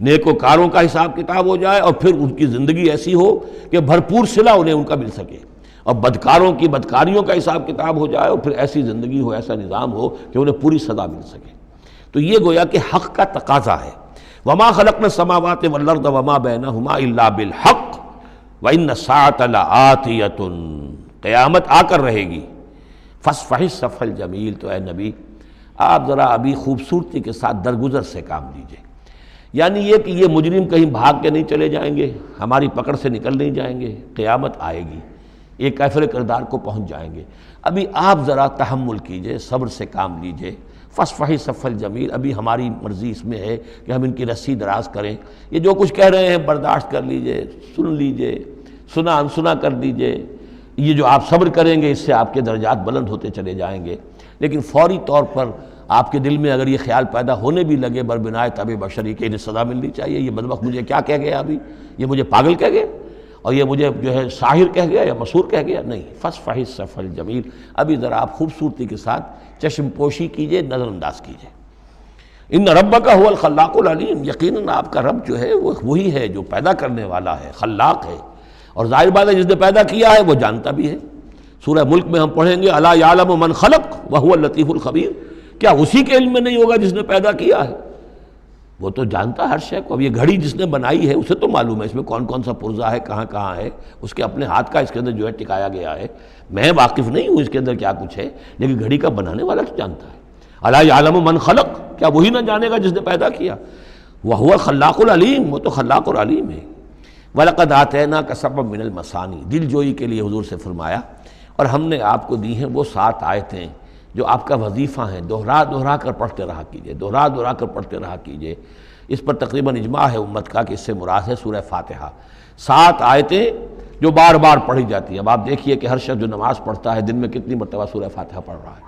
B: نیکوکاروں کا حساب کتاب ہو جائے، اور پھر ان کی زندگی ایسی ہو کہ بھرپور صلہ انہیں ان کا مل سکے، اور بدکاروں کی بدکاریوں کا حساب کتاب ہو جائے، اور پھر ایسی زندگی ہو، ایسا نظام ہو کہ انہیں پوری سزا مل سکے۔ تو یہ گویا کہ حق کا تقاضا ہے۔ وما خلقنا السماوات والارض وما بینہما الا بالحق وان الساعۃ لآتیۃ، قیامت آ کر رہے گی۔ فاصفح الصفح الجمیل، تو اے نبی آپ ذرا ابھی خوبصورتی کے ساتھ درگزر سے کام لیجئے، یعنی یہ کہ یہ مجرم کہیں بھاگ کے نہیں چلے جائیں گے، ہماری پکڑ سے نکل نہیں جائیں گے، قیامت آئے گی، ایک کیفر کردار کو پہنچ جائیں گے۔ ابھی آپ ذرا تحمل کیجئے، صبر سے کام لیجئے۔ فاصفح الصفح الجمیل، ابھی ہماری مرضی اس میں ہے کہ ہم ان کی رسی دراز کریں، یہ جو کچھ کہہ رہے ہیں برداشت کر لیجئے، سن لیجئے، سنا انسنا کر دیجئے، یہ جو آپ صبر کریں گے اس سے آپ کے درجات بلند ہوتے چلے جائیں گے۔ لیکن فوری طور پر آپ کے دل میں اگر یہ خیال پیدا ہونے بھی لگے بربنائے طبع بشری کہ انہیں سزا ملنی چاہیے، یہ بدبخت مجھے کیا کہہ گیا، ابھی یہ مجھے پاگل کہہ گیا، اور یہ مجھے جو ہے ساحر کہہ گیا یا مسحور کہہ گیا، نہیں۔ فاصفح الصفح الجمیل، ابھی ذرا آپ خوبصورتی کے ساتھ چشم پوشی کیجئے، نظر انداز کیجئے۔ ان ربک هو الخلاق العلیم، یقیناً آپ کا رب جو ہے وہ وہی ہے جو پیدا کرنے والا ہے، خلاق ہے، اور ظاہر بات ہے جس نے پیدا کیا ہے وہ جانتا بھی ہے۔ سورہ ملک میں ہم پڑھیں گے الا یعلم من خلق وهو اللطیف الخبیر، کیا اسی کے علم میں نہیں ہوگا جس نے پیدا کیا ہے؟ وہ تو جانتا ہے ہر شے کو۔ اب یہ گھڑی جس نے بنائی ہے اسے تو معلوم ہے اس میں کون کون سا پرزہ ہے، کہاں کہاں ہے، اس کے اپنے ہاتھ کا اس کے اندر جو ہے ٹکایا گیا ہے۔ میں واقف نہیں ہوں اس کے اندر کیا کچھ ہے، لیکن گھڑی کا بنانے والا تو جانتا ہے۔ الا یعلم من خلق، کیا وہی نہ جانے گا جس نے پیدا کیا؟ وہو الخلاق العلیم، وہ تو خلاق اور علیم ہے۔ وَلَقَدْ آتَيْنَاكَ سَبْعًا مِنَ الْمَثَانِي، دل جوئی کے لیے حضور سے فرمایا، اور ہم نے آپ کو دی ہیں وہ 7 آیتیں جو آپ کا وظیفہ ہیں، دوہرا دوہرا کر پڑھتے رہا کیجئے، دوہرا دوہرا کر پڑھتے رہا کیجئے۔ اس پر تقریباً اجماع ہے امت کا کہ اس سے مراد ہے سورہ فاتحہ۔ 7 آیتیں جو بار بار پڑھی جاتی ہیں۔ اب آپ دیکھیے کہ ہر شخص جو نماز پڑھتا ہے دن میں کتنی مرتبہ سورہ فاتحہ پڑھ رہا ہے،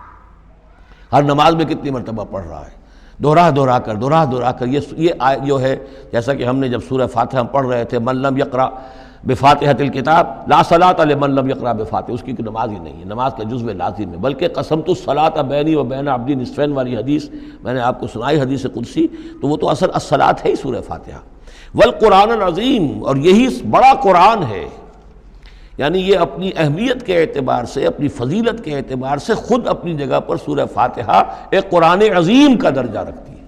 B: ہر نماز میں کتنی مرتبہ پڑھ رہا ہے، دوہرا دوہرا کر یہ آیت جو ہے، جیسا کہ ہم نے جب سورہ فاتحہ پڑھ رہے تھے، من لم یقرأ بفاتحۃ الکتاب لا صلاۃ لمن لم یقرأ بفاتحہ، اس کی کوئی نماز ہی نہیں ہے، نماز کا جزو لازم ہے۔ بلکہ قسمت الصلاۃ بینی و بین عبدی نصفین والی حدیث میں نے آپ کو سنائی، حدیث قدسی، تو وہ تو اصل الصلاۃ ہے ہی سورہ فاتحہ۔ والقرآن العظیم، اور یہی بڑا قرآن ہے، یعنی یہ اپنی اہمیت کے اعتبار سے، اپنی فضیلت کے اعتبار سے خود اپنی جگہ پر سورہ فاتحہ ایک قرآن عظیم کا درجہ رکھتی ہے۔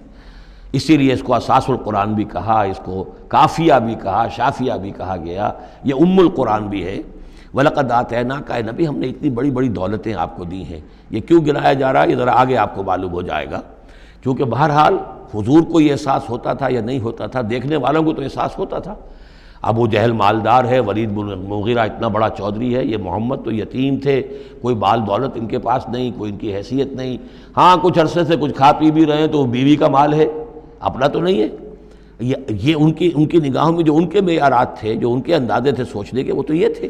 B: اسی لیے اس کو اساس القرآن بھی کہا، اس کو کافیہ بھی کہا، شافیہ بھی کہا گیا، یہ ام القرآن بھی ہے۔ وَلَقَدْ آتَيْنَاكَ، اے نبی ہم نے اتنی بڑی بڑی دولتیں آپ کو دی ہیں۔ یہ کیوں گنایا جا رہا ہے یہ ذرا آگے آپ کو معلوم ہو جائے گا، کیونکہ بہرحال حضور کو یہ احساس ہوتا تھا یا نہیں ہوتا تھا، دیکھنے والوں کو تو احساس ہوتا تھا۔ ابو جہل مالدار ہے، ولید بن مغیرہ اتنا بڑا چودھری ہے، یہ محمد تو یتیم تھے، کوئی بال دولت ان کے پاس نہیں، کوئی ان کی حیثیت نہیں، ہاں کچھ عرصے سے کچھ کھا پی بھی رہے ہیں تو وہ بیوی کا مال ہے، اپنا تو نہیں ہے۔ یہ ان کی نگاہوں میں جو ان کے معیارات تھے، جو ان کے اندازے تھے سوچنے کے، وہ تو یہ تھے۔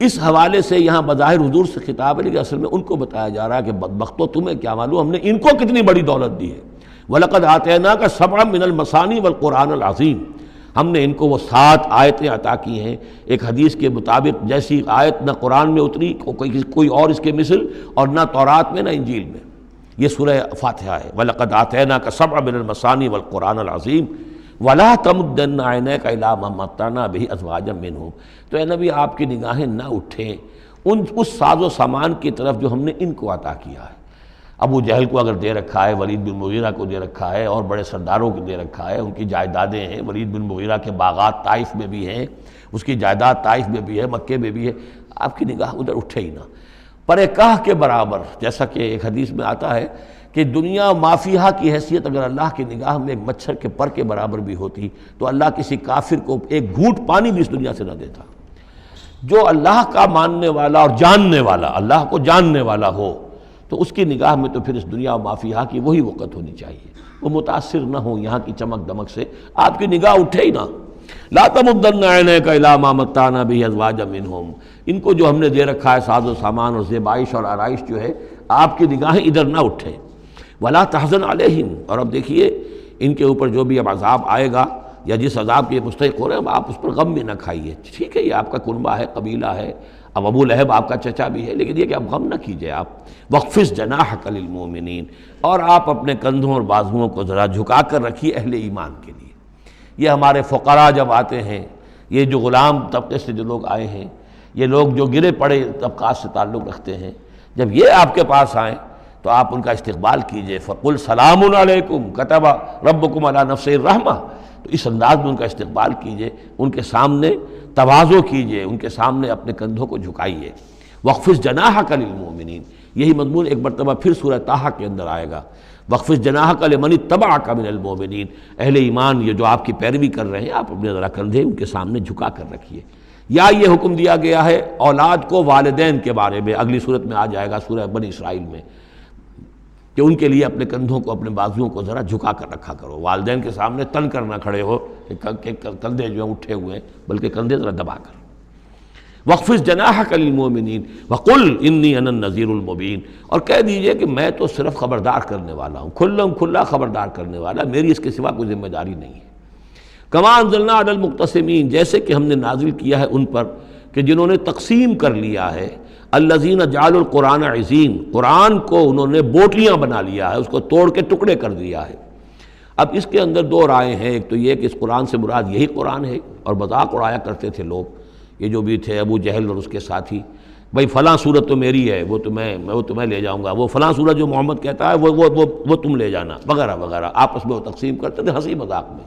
B: اس حوالے سے یہاں بظاہر حضور سے خطاب ہے، لیکن اصل میں ان کو بتایا جا رہا ہے کہ بدبختو تمہیں کیا معلوم ہم نے ان کو کتنی بڑی دولت دی ہے۔ وَلَقَدْ آتَيْنَاكَ سَبْعًا مِنَ الْمَثَانِي وَالْقُرْآنَ الْعَظِيمِ، ہم نے ان کو وہ 7 آیتیں عطا کی ہیں، ایک حدیث کے مطابق جیسی آیت نہ قرآن میں اتری کوئی اور اس کے مثل، اور نہ تورات میں نہ انجیل میں۔ یہ سورہ فاتحہ ہے، وَلَقَدْ آتَيْنَاكَ سَبْعًا مِنَ الْمَثَانِي وَالْقُرْآنَ الْعَظِيمَ وَلَا تَمُدَّنَّ عَيْنَيْكَ إِلَىٰ مَا مَتَّعْنَا بِهِ أَزْوَاجًا مِّنْهُمْ۔ تو اے نبی آپ کی نگاہیں نہ اٹھیں اس ساز و سامان کی طرف جو ہم نے ان کو عطا کیا ہے۔ ابو جہل کو اگر دے رکھا ہے، ولید بن مغیرہ کو دے رکھا ہے، اور بڑے سرداروں کو دے رکھا ہے، ان کی جائیدادیں ہیں، ولید بن مغیرہ کے باغات طائف میں بھی ہیں، اس کی جائیداد طائف میں بھی ہے، مکے میں بھی ہے، آپ کی نگاہ ادھر اٹھے ہی نہ۔ پر کاہ کے برابر، جیسا کہ ایک حدیث میں آتا ہے کہ دنیا مافیہا کی حیثیت اگر اللہ کی نگاہ میں ایک مچھر کے پر کے برابر بھی ہوتی تو اللہ کسی کافر کو ایک گھونٹ پانی بھی اس دنیا سے نہ دیتا۔ جو اللہ کا ماننے والا اور جاننے والا، اللہ کو جاننے والا ہو، تو اس کی نگاہ میں تو پھر اس دنیا و مافیہا کی وہی وقت ہونی چاہیے، وہ متاثر نہ ہو یہاں کی چمک دمک سے، آپ کی نگاہ اٹھے ہی نہ۔ لا تمدن عینیک الی ما متعنا بہ ازواجا منہم، ان کو جو ہم نے دے رکھا ہے ساز و سامان اور زیبائش اور آرائش جو ہے، آپ کی نگاہیں ادھر نہ اٹھیں۔ ولا تحزن علیہم، اور اب دیکھیے ان کے اوپر جو بھی اب عذاب آئے گا یا جس عذاب کے مستحق ہو رہے ہیں، آپ اس پر غم بھی نہ کھائیے۔ ٹھیک ہے، یہ آپ کا کنبہ ہے، قبیلہ ہے، اب ابو لہب آپ کا چچا بھی ہے، لیکن یہ کہ اب غم نہ کیجئے آپ۔ وَاخْفِضْ جَنَاحَكَ لِلْمُؤْمِنِينَ، اور آپ اپنے کندھوں اور بازوؤں کو ذرا جھکا کر رکھیے اہل ایمان کے لیے۔ یہ ہمارے فقراء جب آتے ہیں، یہ جو غلام طبقے سے جو لوگ آئے ہیں، یہ لوگ جو گرے پڑے طبقات سے تعلق رکھتے ہیں، جب یہ آپ کے پاس آئیں تو آپ ان کا استقبال کیجئے۔ فَقُلْ سَلَامٌ عَلَيْكُمْ كَتَبَ رَبُّكُمْ عَلَىٰ نَفْسِهِ الرَّحْمَةَ، تو اس انداز میں ان کا استقبال کیجئے، ان کے سامنے تواضع کیجئے، ان کے سامنے اپنے کندھوں کو جھکائیے۔ وَاخْفِضْ جَنَاحَكَ لِلْمُؤْمِنِينَ، یہی مضمون ایک مرتبہ پھر سورہ طٰہٰ کے اندر آئے گا۔ وَاخْفِضْ جَنَاحَكَ لِمَنِ اتَّبَعَكَ مِنَ الْمُؤْمِنِينَ، اہل ایمان یہ جو آپ کی پیروی کر رہے ہیں، آپ اپنے ذرا کندھے ان کے سامنے جھکا کر رکھیے۔ یا یہ حکم دیا گیا ہے اولاد کو والدین کے بارے میں، اگلی صورت میں آ جائے گا سورہ بنی اسرائیل میں، کہ ان کے لیے اپنے کندھوں کو اپنے بازوؤں کو ذرا جھکا کر رکھا کرو، والدین کے سامنے تن کر نہ کھڑے ہو کہ کندھے جو ہیں اٹھے ہوئے ہیں، بلکہ کندھے ذرا دبا کر۔ وَاخْفِضْ جَنَاحَكَ لِلْمُؤْمِنِينَ وَقُلْ إِنِّي أَنَا النَّذِيرُ الْمُبِينُ، اور کہہ دیجئے کہ میں تو صرف خبردار کرنے والا ہوں، کھلا خبردار کرنے والا، میری اس کے سوا کوئی ذمہ داری نہیں ہے۔ كَمَا أَنزَلْنَا عَلَى الْمُقْتَسِمِينَ، جیسے کہ ہم نے نازل کیا ہے ان پر کہ جنہوں نے تقسیم کر لیا ہے، الذین جعلوا القرآن عضین، قرآن کو انہوں نے بوٹیاں بنا لیا ہے، اس کو توڑ کے ٹکڑے کر دیا ہے۔ اب اس کے اندر 2 رائے ہیں، ایک تو یہ کہ اس قرآن سے مراد یہی قرآن ہے، اور مذاق اڑایا کرتے تھے لوگ، یہ جو بھی تھے ابو جہل اور اس کے ساتھی، بھائی فلاں صورت تو میری ہے، وہ تمہیں لے جاؤں گا، وہ فلاں صورت جو محمد کہتا ہے وہ تم لے جانا، وغیرہ وغیرہ، آپس میں وہ تقسیم کرتے تھے ہنسی مذاق میں۔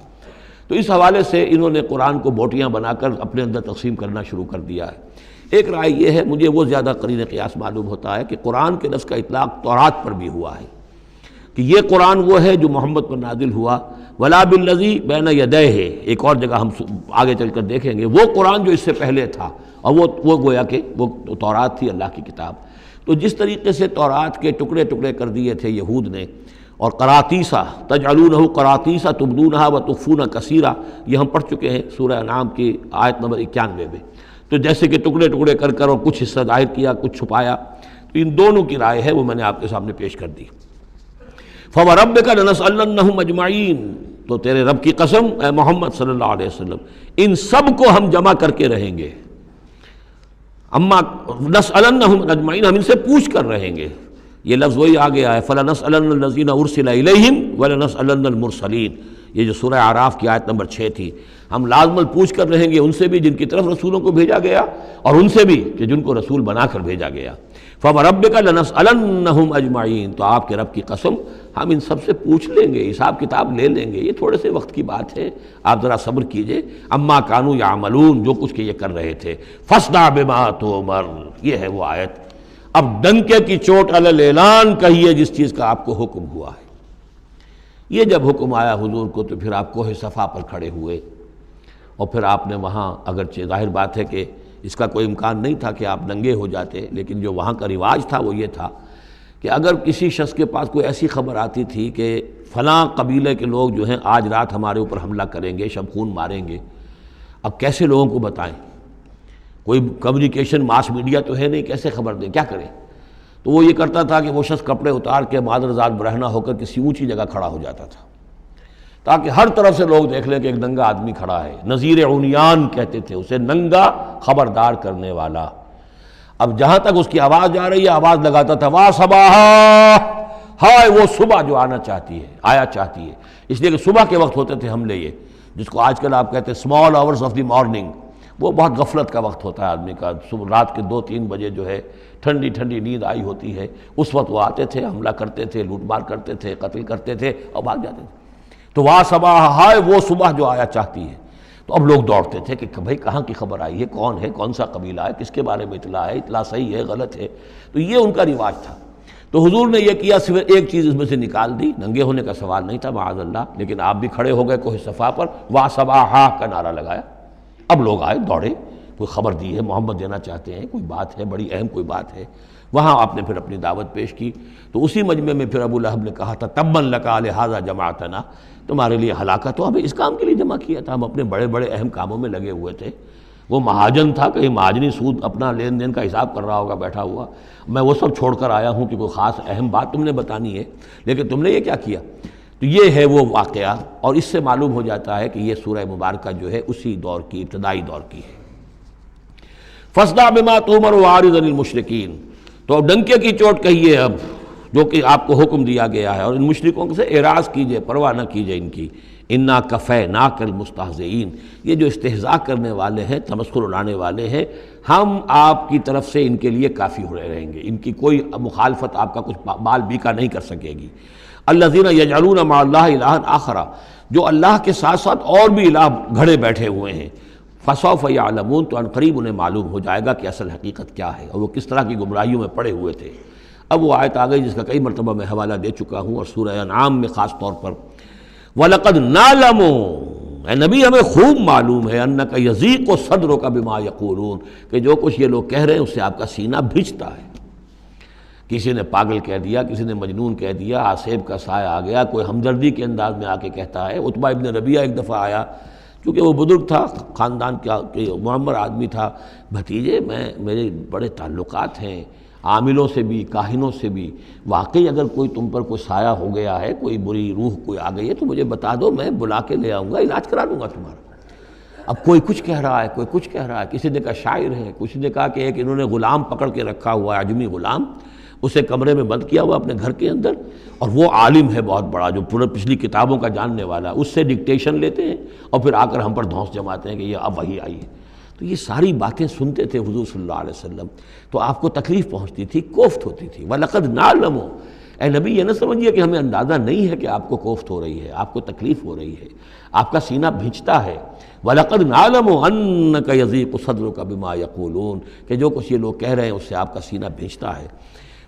B: تو اس حوالے سے انہوں نے قرآن کو بوٹیاں بنا کر اپنے اندر تقسیم کرنا شروع کر دیا ہے۔ ایک رائے یہ ہے، مجھے وہ زیادہ قرین قیاس معلوم ہوتا ہے کہ قرآن کے لفظ کا اطلاق تورات پر بھی ہوا ہے، کہ یہ قرآن وہ ہے جو محمد پر نازل ہوا، ولا بالذی بین یدیہ، ایک اور جگہ ہم آگے چل کر دیکھیں گے، وہ قرآن جو اس سے پہلے تھا، اور وہ گویا کہ وہ تورات تھی اللہ کی کتاب۔ تو جس طریقے سے تورات کے ٹکڑے ٹکڑے کر دیے تھے یہود نے، اور قراطیسا تجعلونہ قراطیسا تبدونہا وتخفون کثیرا، یہ ہم پڑھ چکے ہیں سورہ انعام کی آیت نمبر 91 میں، تو جیسے کہ ٹکڑے ٹکڑے کر کر اور کچھ حصہ ظاہر کیا کچھ چھپایا، تو ان دونوں کی رائے ہے وہ میں نے آپ کے سامنے پیش کر دی۔ فَوَرَبِّكَ لَنَسْأَلَنَّهُمْ أَجْمَعِينَ، تو تیرے رب کی قسم اے محمد صلی اللہ علیہ وسلم، ان سب کو ہم جمع کر کے رہیں گے۔ اما نسألنهم اجمعین، ہم ان سے پوچھ کر رہیں گے، یہ لفظ وہی آ گیا ہے فَلَنَسْأَلَنَّ الَّذِينَ أُرْسِلَ إِلَيْهِمْ وَلَنَسْأَلَنَّ الْمُرْسَلِينَ، یہ جو سورہ اعراف کی آیت نمبر 6 تھی، ہم لازماً پوچھ کر رہیں گے ان سے بھی جن کی طرف رسولوں کو بھیجا گیا، اور ان سے بھی کہ جن کو رسول بنا کر بھیجا گیا۔ فَوَرَبِّكَ لَنَسْأَلَنَّهُمْ أَجْمَعِينَ، تو آپ کے رب کی قسم ہم ان سب سے پوچھ لیں گے، حساب کتاب لے لیں گے، یہ تھوڑے سے وقت کی بات ہے، آپ ذرا صبر کیجئے۔ اما کانوا یعملون، جو کچھ کہ یہ کر رہے تھے، فاصدع بما تؤمر، یہ ہے وہ آیت۔ اب ڈنکے کی چوٹ علی الاعلان کہیے جس چیز کا آپ کو حکم ہوا ہے۔ یہ جب حکم آیا حضور کو تو پھر آپ کوہ صفا پر کھڑے ہوئے، اور پھر آپ نے وہاں، اگرچہ ظاہر بات ہے کہ اس کا کوئی امکان نہیں تھا کہ آپ ننگے ہو جاتے، لیکن جو وہاں کا رواج تھا وہ یہ تھا کہ اگر کسی شخص کے پاس کوئی ایسی خبر آتی تھی کہ فلاں قبیلے کے لوگ جو ہیں آج رات ہمارے اوپر حملہ کریں گے، شب خون ماریں گے، اب کیسے لوگوں کو بتائیں، کوئی کمیونیکیشن ماس میڈیا تو ہے نہیں، کیسے خبر دیں، کیا کریں؟ تو وہ یہ کرتا تھا کہ وہ شخص کپڑے اتار کے معذر ذات برہنہ ہو کر کسی اونچی جگہ کھڑا ہو جاتا تھا، تاکہ ہر طرف سے لوگ دیکھ لیں کہ ایک ننگا آدمی کھڑا ہے. نذیر عمیان کہتے تھے اسے، ننگا خبردار کرنے والا. اب جہاں تک اس کی آواز جا رہی ہے آواز لگاتا تھا وا صباحا، ہائے وہ صبح جو آنا چاہتی ہے، آیا چاہتی ہے. اس لیے کہ صبح کے وقت ہوتے تھے حملے، یہ جس کو آج کل آپ کہتے ہیں small hours of the morning, وہ بہت غفلت کا وقت ہوتا ہے آدمی کا. صبح رات کے 2-3 بجے جو ہے ٹھنڈی ٹھنڈی نیند آئی ہوتی ہے، اس وقت وہ آتے تھے، حملہ کرتے تھے، لوٹ مار کرتے تھے، قتل کرتے تھے اور بھاگ جاتے تھے. تو وا صباح، ہائے وہ صبح جو آیا چاہتی ہے. تو اب لوگ دوڑتے تھے کہ بھائی کہاں کی خبر آئی ہے، کون ہے، کون سا قبیلہ ہے، کس کے بارے میں اطلاع ہے، اطلاع صحیح ہے غلط ہے. تو یہ ان کا رواج تھا. تو حضور نے یہ کیا، صرف ایک چیز اس میں سے نکال دی. ننگے ہونے کا سوال نہیں تھا معاذ اللہ، لیکن آپ بھی کھڑے ہو گئے کوہ صفا پر، وا صباحا کا نعرہ لگایا. اب لوگ آئے دوڑے، کوئی خبر دی ہے، محمد دینا چاہتے ہیں، کوئی بات ہے بڑی اہم، کوئی بات ہے. وہاں آپ نے پھر اپنی دعوت پیش کی. تو اسی مجمع میں پھر ابو لہب نے کہا تھا تبا لک لہذا جمعتنا، تمہارے لیے ہلاکت ہو، ہمیں اس کام کے لیے جمع کیا تھا، ہم اپنے بڑے بڑے اہم کاموں میں لگے ہوئے تھے. وہ مہاجن تھا، کہیں مہاجنی سود اپنا لین دین کا حساب کر رہا ہوگا بیٹھا ہوا، میں وہ سب چھوڑ کر آیا ہوں کہ کوئی خاص اہم بات تم نے بتانی ہے، لیکن تم نے یہ کیا کیا. تو یہ ہے وہ واقعہ، اور اس سے معلوم ہو جاتا ہے کہ یہ سورہ مبارکہ جو ہے اسی دور کی، ابتدائی دور کی ہے. فاصدع بما تؤمر واعرض عن المشرکین. تو اب ڈنکے کی چوٹ کہیے اب جو کہ آپ کو حکم دیا گیا ہے، اور ان مشرکوں سے اعراض کیجئے، پرواہ نہ کیجئے ان کی. انا کفیناک المستہزئین، یہ جو استہزاء کرنے والے ہیں، تمسخر اڑانے والے ہیں، ہم آپ کی طرف سے ان کے لیے کافی ہو رہیں گے. ان کی کوئی مخالفت آپ کا کچھ بال بیکا نہیں کر سکے گی. الذین یجعلون مع اللہ الہا آخر، جو اللہ کے ساتھ ساتھ اور بھی الہ گھڑے بیٹھے ہوئے ہیں. فسوف یعلمون، تو ان قریب انہیں معلوم ہو جائے گا کہ اصل حقیقت کیا ہے اور وہ کس طرح کی گمراہیوں میں پڑے ہوئے تھے. اب وہ آیت آ گئی جس کا کئی مرتبہ میں حوالہ دے چکا ہوں، اور سورہ انعام میں خاص طور پر وَلَقَدْ نَعْلَمُ، اے نبی ہمیں خوب معلوم ہے، اَنَّكَ يَضِيقُ صَدْرُكَ بِمَا يَقُولُونَ، کہ جو کچھ یہ لوگ کہہ رہے ہیں اس سے آپ کا سینہ بھجتا ہے. کسی نے پاگل کہہ دیا، کسی نے مجنون کہہ دیا، آصیب کا سایہ آ گیا، کوئی ہمدردی کے انداز میں آ کے کہتا ہے. عتبہ ابن ربیعہ ایک دفعہ آیا، چونکہ وہ بزرگ تھا، خاندان کا معمر آدمی تھا، بھتیجے میرے بڑے تعلقات ہیں عاملوں سے بھی، کاہنوں سے بھی، واقعی اگر کوئی تم پر کوئی سایہ ہو گیا ہے، کوئی بری روح کوئی آ گئی ہے تو مجھے بتا دو، میں بلا کے لے آؤں گا، علاج کرا دوں گا تمہارا. اب کوئی کچھ کہہ رہا ہے، کوئی کچھ کہہ رہا ہے. کسی نے کہا شاعر ہے، کسی نے کہا کہ ایک انہوں نے غلام پکڑ کے رکھا ہوا ہے، عجمی غلام، اسے کمرے میں بند کیا ہوا اپنے گھر کے اندر، اور وہ عالم ہے بہت بڑا جو پورے پچھلی کتابوں کا جاننے والا، اس سے ڈکٹیشن لیتے ہیں اور پھر آ کر ہم پر دھونس جماتے ہیں کہ یہ اب وحی آئی ہے. تو یہ ساری باتیں سنتے تھے حضور صلی اللہ علیہ وسلم، تو آپ کو تکلیف پہنچتی تھی، کوفت ہوتی تھی. وَلَقَدْ نَعْلَمُ، اے نبی یہ نہ سمجھیے کہ ہمیں اندازہ نہیں ہے کہ آپ کو کوفت ہو رہی ہے، آپ کو تکلیف ہو رہی ہے، آپ کا سینہ بھیجتا ہے. وَلَقَدْ نَعْلَمُ أَنَّكَ يَضِيقُ صَدْرُكَ بِمَا يَقُولُونَ، کہ جو کچھ یہ لوگ کہہ رہے ہیں اس سے آپ کا سینہ بھیجتا ہے.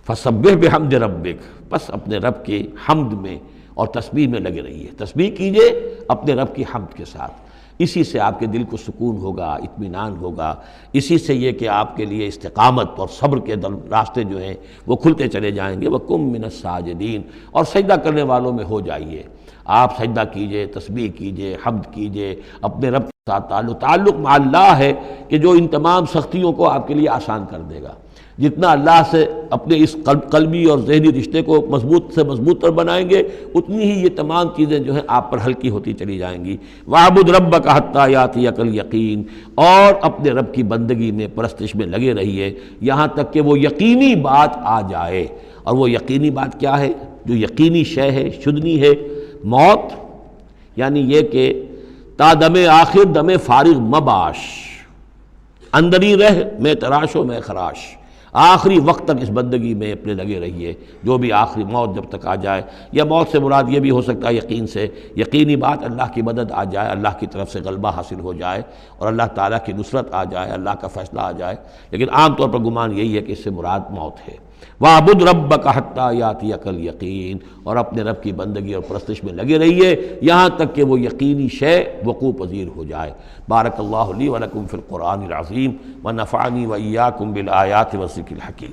B: فَسَبِّحْ بِحَمْدِ رَبِّكَ، بس اپنے رب کے حمد میں اور تسبیح میں لگے رہیے. تسبیح کیجئے اپنے رب کی حمد کے ساتھ، اسی سے آپ کے دل کو سکون ہوگا، اطمینان ہوگا. اسی سے یہ کہ آپ کے لیے استقامت اور صبر کے راستے جو ہیں وہ کھلتے چلے جائیں گے. وَقُم مِّنَ السَّاجِدِينَ، اور سجدہ کرنے والوں میں ہو جائیے. آپ سجدہ کیجئے، تسبیح کیجئے، حمد کیجئے، اپنے رب کے ساتھ تعلق مع اللہ ہے کہ جو ان تمام سختیوں کو آپ کے لیے آسان کر دے گا. جتنا اللہ سے اپنے اس قلبی اور ذہنی رشتے کو مضبوط سے مضبوط تر بنائیں گے، اتنی ہی یہ تمام چیزیں جو ہیں آپ پر ہلکی ہوتی چلی جائیں گی. وَاعْبُدْ رَبَّكَ حَتَّىٰ يَأْتِيَكَ الْيَقِينُ، اور اپنے رب کی بندگی میں، پرستش میں لگے رہیے یہاں تک کہ وہ یقینی بات آ جائے. اور وہ یقینی بات کیا ہے؟ جو یقینی شے ہے، شدنی ہے، موت، یعنی یہ کہ تا دم آخر دم فارغ مباش، اندری رہ میں تراش و میں خراش. آخری وقت تک اس بندگی میں اپنے لگے رہیے، جو بھی آخری موت جب تک آ جائے. یا موت سے مراد یہ بھی ہو سکتا ہے یقین سے، یقینی بات اللہ کی مدد آ جائے، اللہ کی طرف سے غلبہ حاصل ہو جائے اور اللہ تعالیٰ کی نصرت آ جائے، اللہ کا فیصلہ آ جائے. لیکن عام طور پر گمان یہی ہے کہ اس سے مراد موت ہے. وَاعْبُدْ رَبَّكَ حَتَّىٰ يَأْتِيَكَ الْيَقِينُ، اور اپنے رب کی بندگی اور پرستش میں لگے رہیے یہاں تک کہ وہ یقینی شے وقوع پذیر ہو جائے. بارک اللہ لی ولکم فی القرآن العظیم ونفعنی وإیاکم بالآیات والذکر الحکیم.